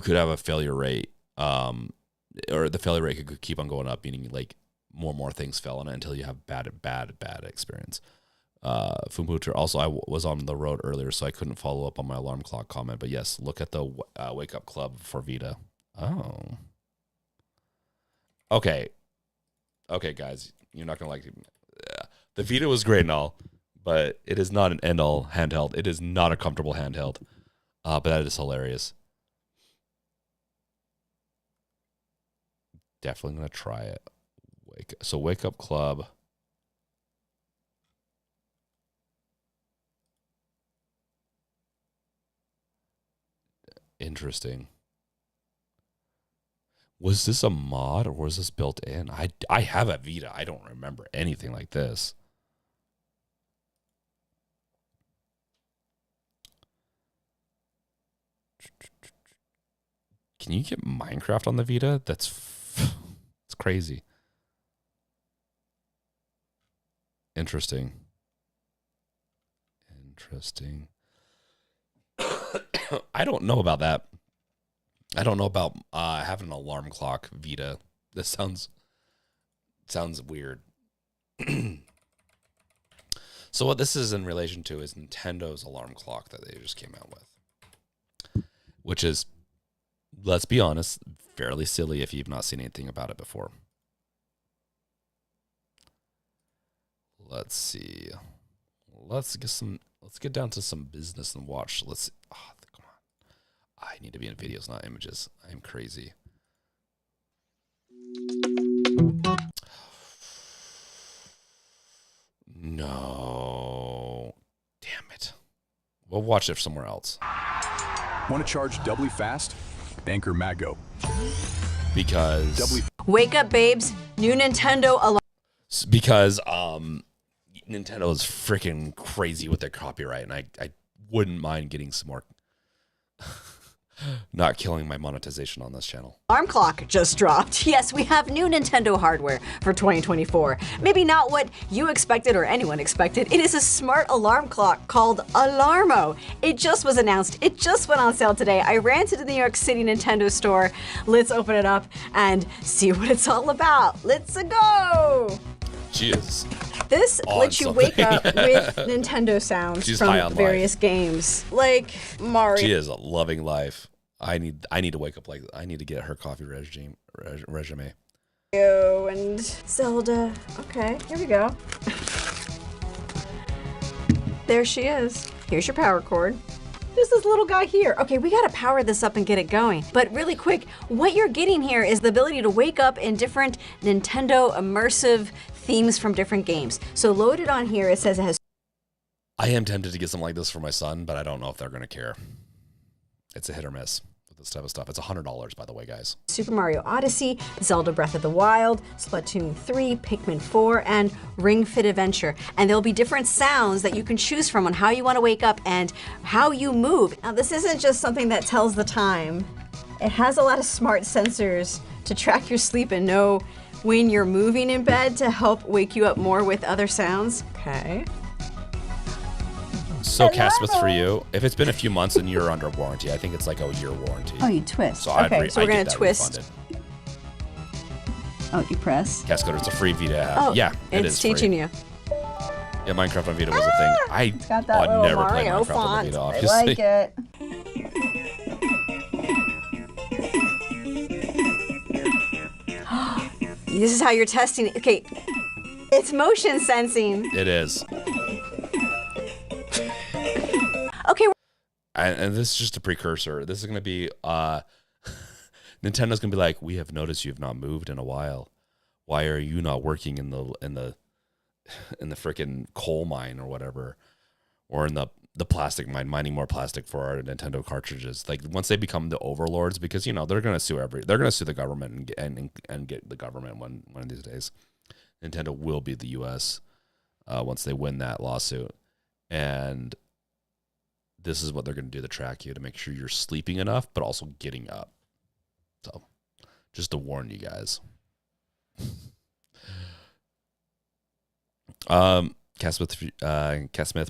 could have a failure rate, or the failure rate could keep on going up, meaning like more and more things fell on it until you have bad experience. Fumbuter, also, I was on the road earlier, so I couldn't follow up on my alarm clock comment. But yes, look at the Wake Up Club for Vita. Oh. Okay, guys, you're not going to like it. The Vita was great and all, but it is not an end-all handheld. It is not a comfortable handheld, but that is hilarious. Definitely going to try it. Wake Up Club. Interesting. Was this a mod or was this built in? I have a Vita. I don't remember anything like this. Can you get Minecraft on the Vita? It's crazy. Interesting. I don't know about that. I don't know about having an alarm clock Vita. This sounds weird. So what this is in relation to is Nintendo's alarm clock that they just came out with, which is, let's be honest, fairly silly if you've not seen anything about it before. Let's see. Let's get down to some business and watch. Come on. I need to be in videos, not images. I'm crazy. No. Damn it. We'll watch it somewhere else. Want to charge doubly fast? Anchor Mago. Because wake up, babes. New Nintendo alarm. Because Nintendo is freaking crazy with their copyright, and I wouldn't mind getting some more. Not killing my monetization on this channel. Alarm clock just dropped. Yes, we have new Nintendo hardware for 2024. Maybe not what you expected or anyone expected. It is a smart alarm clock called Alarmo. It just was announced. It just went on sale today. I ran to the New York City Nintendo store. Let's open it up and see what it's all about. Let's go. Cheers. This lets you wake up with Nintendo sounds She's from various games, like Mario. She is loving life. I need to wake up I need to get her coffee resume. And Zelda. Okay, here we go. There she is. Here's your power cord. There's this little guy here. Okay, we gotta power this up and get it going. But really quick, what you're getting here is the ability to wake up in different Nintendo immersive themes from different games. So loaded on here, it says it has. I am tempted to get something like this for my son, but I don't know if they're going to care. It's a hit or miss with this type of stuff. It's $100, by the way, guys. Super Mario Odyssey, Zelda Breath of the Wild, Splatoon 3, Pikmin 4, and Ring Fit Adventure. And there'll be different sounds that you can choose from on how you want to wake up and how you move. Now, this isn't just something that tells the time. It has a lot of smart sensors to track your sleep and know when you're moving in bed to help wake you up more with other sounds. Okay. So, Castmith, for you, if it's been a few months and you're under warranty, I think it's like a year warranty. Oh, you twist. So okay, so we're going I'd to get twist. refunded. Oh, you press? Castcoder, it's a free Vita app. Oh, yeah, it is teaching free. you. Yeah, Minecraft on Vita was a thing. I Got that little never played Mario Minecraft on font. the Vita, I obviously. like it. This is how you're testing it. Okay, it's motion sensing. It is. Okay. And this is just a precursor. This is going to be, Nintendo's going to be like, we have noticed you have not moved in a while. Why are you not working in the freaking coal mine or whatever, or in the plastic mine, mining more plastic for our Nintendo cartridges? Like, once they become the overlords, because they're going to sue they're going to sue the government and get the government one of these days. Nintendo will be the U.S. Once they win that lawsuit, and this is what they're going to do to track you to make sure you're sleeping enough, but also getting up. So, just to warn you guys. Catsmith,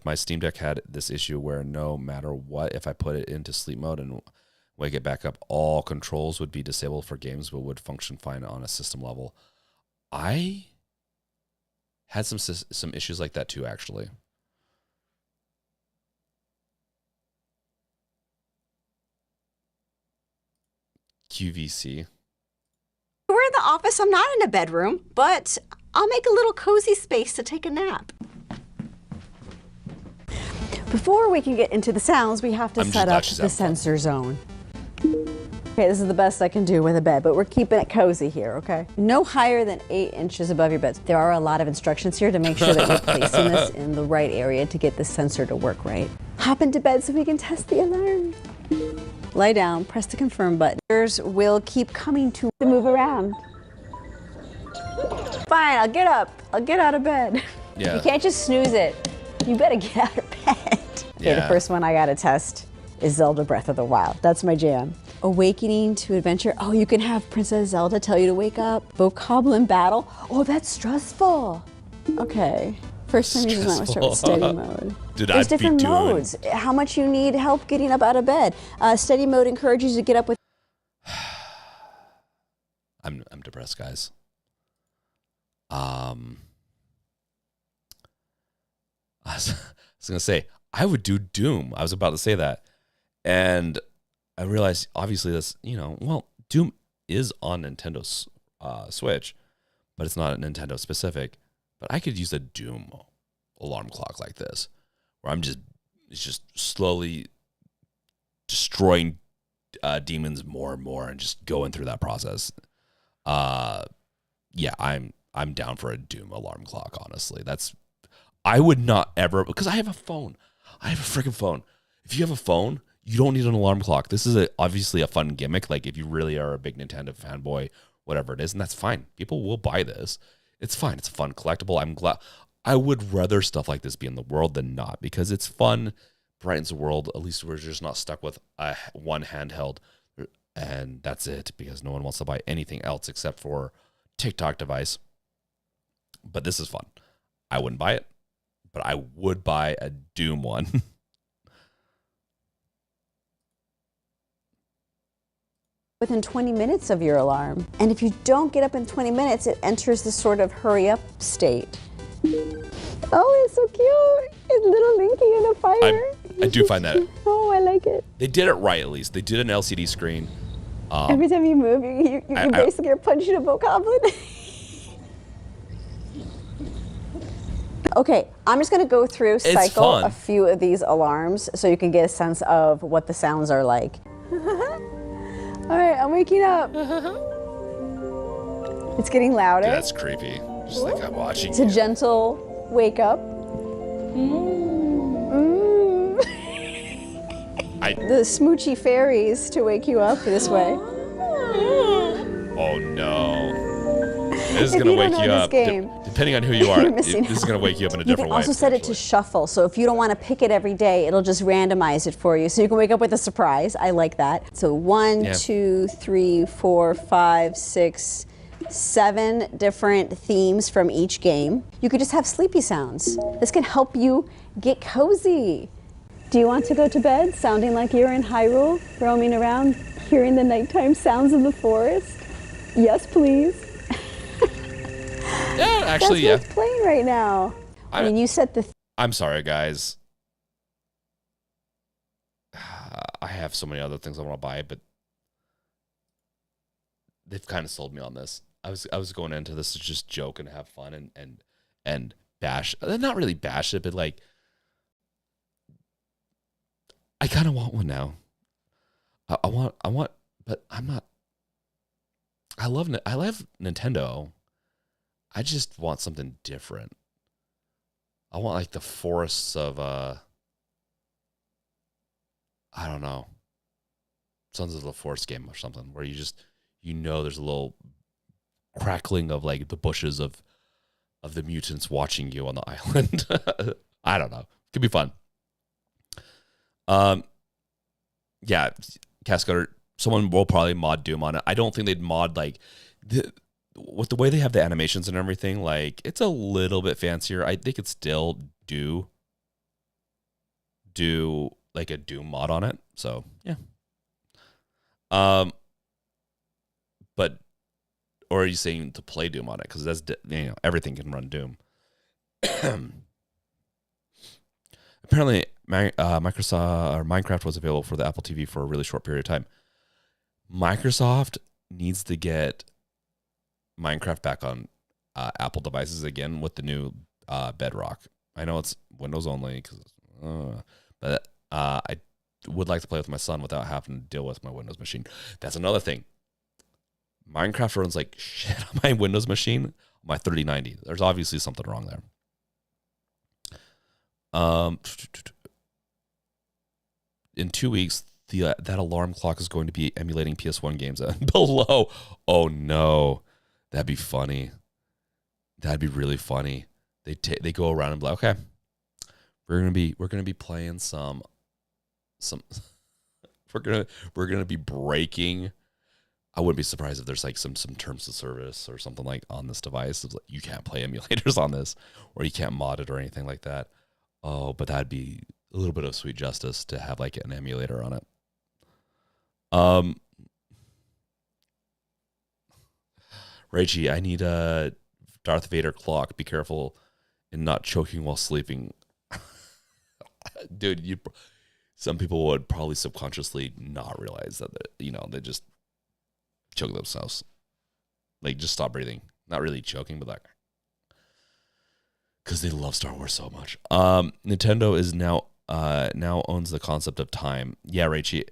my Steam Deck had this issue where no matter what, if I put it into sleep mode and wake it back up, all controls would be disabled for games, but would function fine on a system level. I had some issues like that too, actually. QVC. We're in the office. I'm not in a bedroom, but I'll make a little cozy space to take a nap. Before we can get into the sounds, we have to set up the sensor zone. Okay, this is the best I can do with a bed, but we're keeping it cozy here, okay? No higher than 8 inches above your bed. There are a lot of instructions here to make sure that you're placing this in the right area to get the sensor to work right. Hop into bed so we can test the alarm. Lie down, press the confirm button. Yours will keep coming to move around. Fine, I'll get up. I'll get out of bed. Yeah. You can't just snooze it. You better get out of bed. Okay, the first one I gotta test is Zelda Breath of the Wild. That's my jam. Awakening to Adventure. Oh, you can have Princess Zelda tell you to wake up. Bokoblin Battle. Oh, that's stressful. Okay. First time using that, we'll start with steady mode. Dude, There's different modes. How much you need help getting up out of bed. Steady mode encourages you to get up with. I'm depressed, guys. I was gonna say I would do Doom. I was about to say that, and I realized obviously this. Doom is on Nintendo Switch, but it's not Nintendo specific. But I could use a Doom alarm clock like this, where it's just slowly destroying demons more and more, and just going through that process. Yeah, I'm down for a Doom alarm clock. Honestly, I would not ever, because I have a phone. I have a freaking phone. If you have a phone, you don't need an alarm clock. This is obviously a fun gimmick. Like, if you really are a big Nintendo fanboy, whatever it is, and that's fine. People will buy this. It's fine. It's a fun collectible. I'm glad. I would rather stuff like this be in the world than not, because it's fun, brightens the world. At least we're just not stuck with one handheld, and that's it, because no one wants to buy anything else except for TikTok device. But this is fun. I wouldn't buy it, but I would buy a Doom one. Within 20 minutes of your alarm. And if you don't get up in 20 minutes, it enters this sort of hurry up state. Oh, it's so cute. It's little Linky in a fire. I do find that. Oh, I like it. They did it right, at least. They did an LCD screen. Every time you move, you basically are punching a bokoblin. Okay, I'm just gonna go through, cycle a few of these alarms so you can get a sense of what the sounds are like. All right, I'm waking up. It's getting louder. Dude, that's creepy. Just like I'm watching. It's a gentle wake up. the smoochy fairies to wake you up this way. Oh no. This is If going to you don't wake know you this up. game, Depending on who you are, you're this missing is going to wake you up in a You can different way. also set it to potentially. shuffle, so if you don't want to pick it every day, it'll just randomize it for you. So you can wake up with a surprise. I like that. So 1, Yeah. 2, 3, 4, 5, 6, 7 different themes from each game. You could just have sleepy sounds. This can help you get cozy. Do you want to go to bed sounding like you're in Hyrule, roaming around, hearing the nighttime sounds of the forest? Yes, please. Yeah, actually, That's what's playing right now. I mean, you set the... I'm sorry, guys. I have so many other things I want to buy, but they've kind of sold me on this. I was going into this to just joke and have fun and bash. Not really bash it, but like, I kind of want one now. I want, but I'm not. I love Nintendo. I just want something different. I want like the forests of I don't know, Sons of the Forest game or something where you just there's a little crackling of like the bushes of the mutants watching you on the island. I don't know. Could be fun. Yeah, Castcoder. Someone will probably mod Doom on it. I don't think they'd mod like with the way they have the animations and everything, like it's a little bit fancier. They could still do like a Doom mod on it. So yeah. But or are you saying to play Doom on it? Because that's everything can run Doom. Apparently, Microsoft or Minecraft was available for the Apple TV for a really short period of time. Microsoft needs to get Minecraft back on Apple devices again with the new Bedrock. I know it's Windows only, but I would like to play with my son without having to deal with my Windows machine. That's another thing. Minecraft runs like shit on my Windows machine, my 3090. There's obviously something wrong there. In 2 weeks, that alarm clock is going to be emulating PS1 games below. Oh no, that'd be funny. That'd be really funny. They go around and be like, okay, we're gonna be playing some we're gonna be breaking. I wouldn't be surprised if there's like some terms of service or something like on this device. It's like, you can't play emulators on this, or you can't mod it or anything like that. Oh, but that'd be a little bit of sweet justice to have like an emulator on it. Rachie, I need a Darth Vader clock. Be careful in not choking while sleeping. Dude, some people would probably subconsciously not realize that they just choke themselves. Like just stop breathing. Not really choking, but like because they love Star Wars so much. Nintendo is now owns the concept of time. Yeah, Rachie.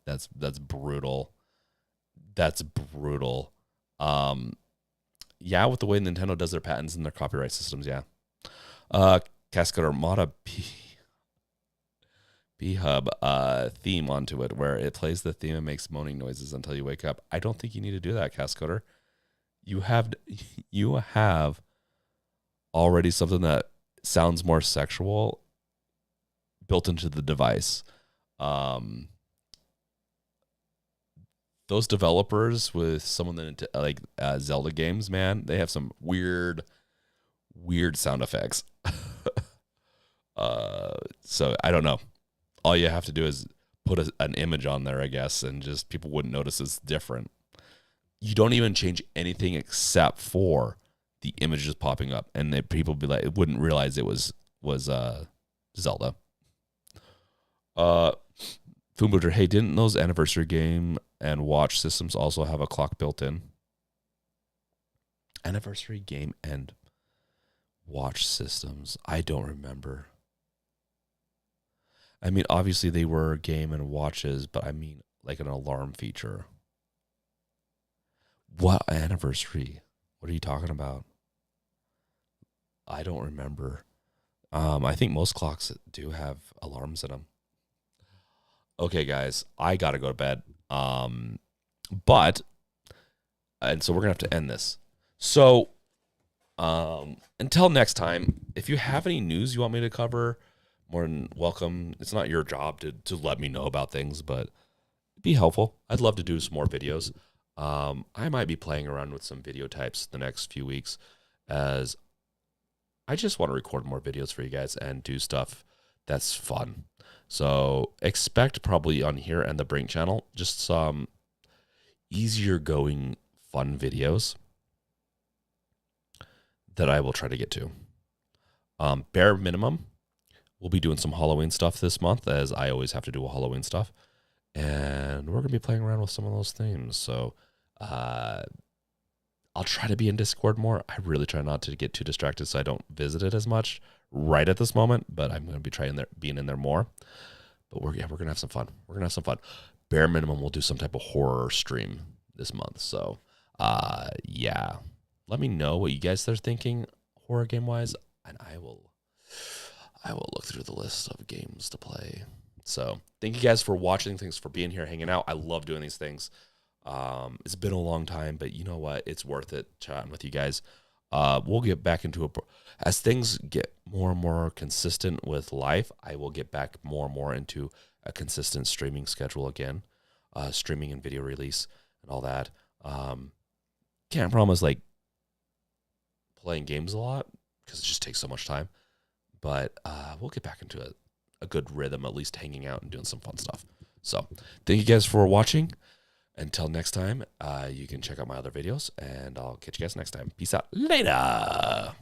That's brutal. That's brutal. Yeah, with the way Nintendo does their patents and their copyright systems, yeah. Castcoder mod a B-Hub theme onto it where it plays the theme and makes moaning noises until you wake up. I don't think you need to do that, Castcoder. You have already something that sounds more sexual built into the device. Those developers with some of the like Zelda games, man, they have some weird sound effects. So I don't know. All you have to do is put an image on there, I guess, and just people wouldn't notice it's different. You don't even change anything except for the images popping up, and people wouldn't realize it was Zelda. Food Butcher, hey, didn't those anniversary game and watch systems also have a clock built in? Anniversary game and watch systems, I don't remember. I mean, obviously they were game and watches, but I mean like an alarm feature. What anniversary? What are you talking about? I don't remember. I think most clocks do have alarms in them. okay, guys, I got to go to bed. And so we're going to have to end this. So until next time, if you have any news you want me to cover, more than welcome. It's not your job to let me know about things, but be helpful. I'd love to do some more videos. I might be playing around with some video types the next few weeks, as I just want to record more videos for you guys and do stuff that's fun. So expect probably on here and the Brink channel just some easier going fun videos that I will try to get to. Bare minimum, we'll be doing some Halloween stuff this month, as I always have to do a Halloween stuff. And we're going to be playing around with some of those themes. So I'll try to be in Discord more. I really try not to get too distracted so I don't visit it as much right at this moment, but I'm going to be trying being in there more. But we're going to have some fun. We're going to have some fun. Bare minimum, we'll do some type of horror stream this month. So yeah, let me know what you guys are thinking horror game wise, and I will look through the list of games to play. So thank you guys for watching. Thanks for being here, hanging out. I love doing these things. It's been a long time, but you know what? It's worth it chatting with you guys. We'll get back into as things get more and more consistent with life. I will get back more and more into a consistent streaming schedule again, streaming and video release and all that. Can't promise like playing games a lot because it just takes so much time, but we'll get back into a good rhythm, at least hanging out and doing some fun stuff. So thank you guys for watching. Until next time, you can check out my other videos, and I'll catch you guys next time. Peace out. Later.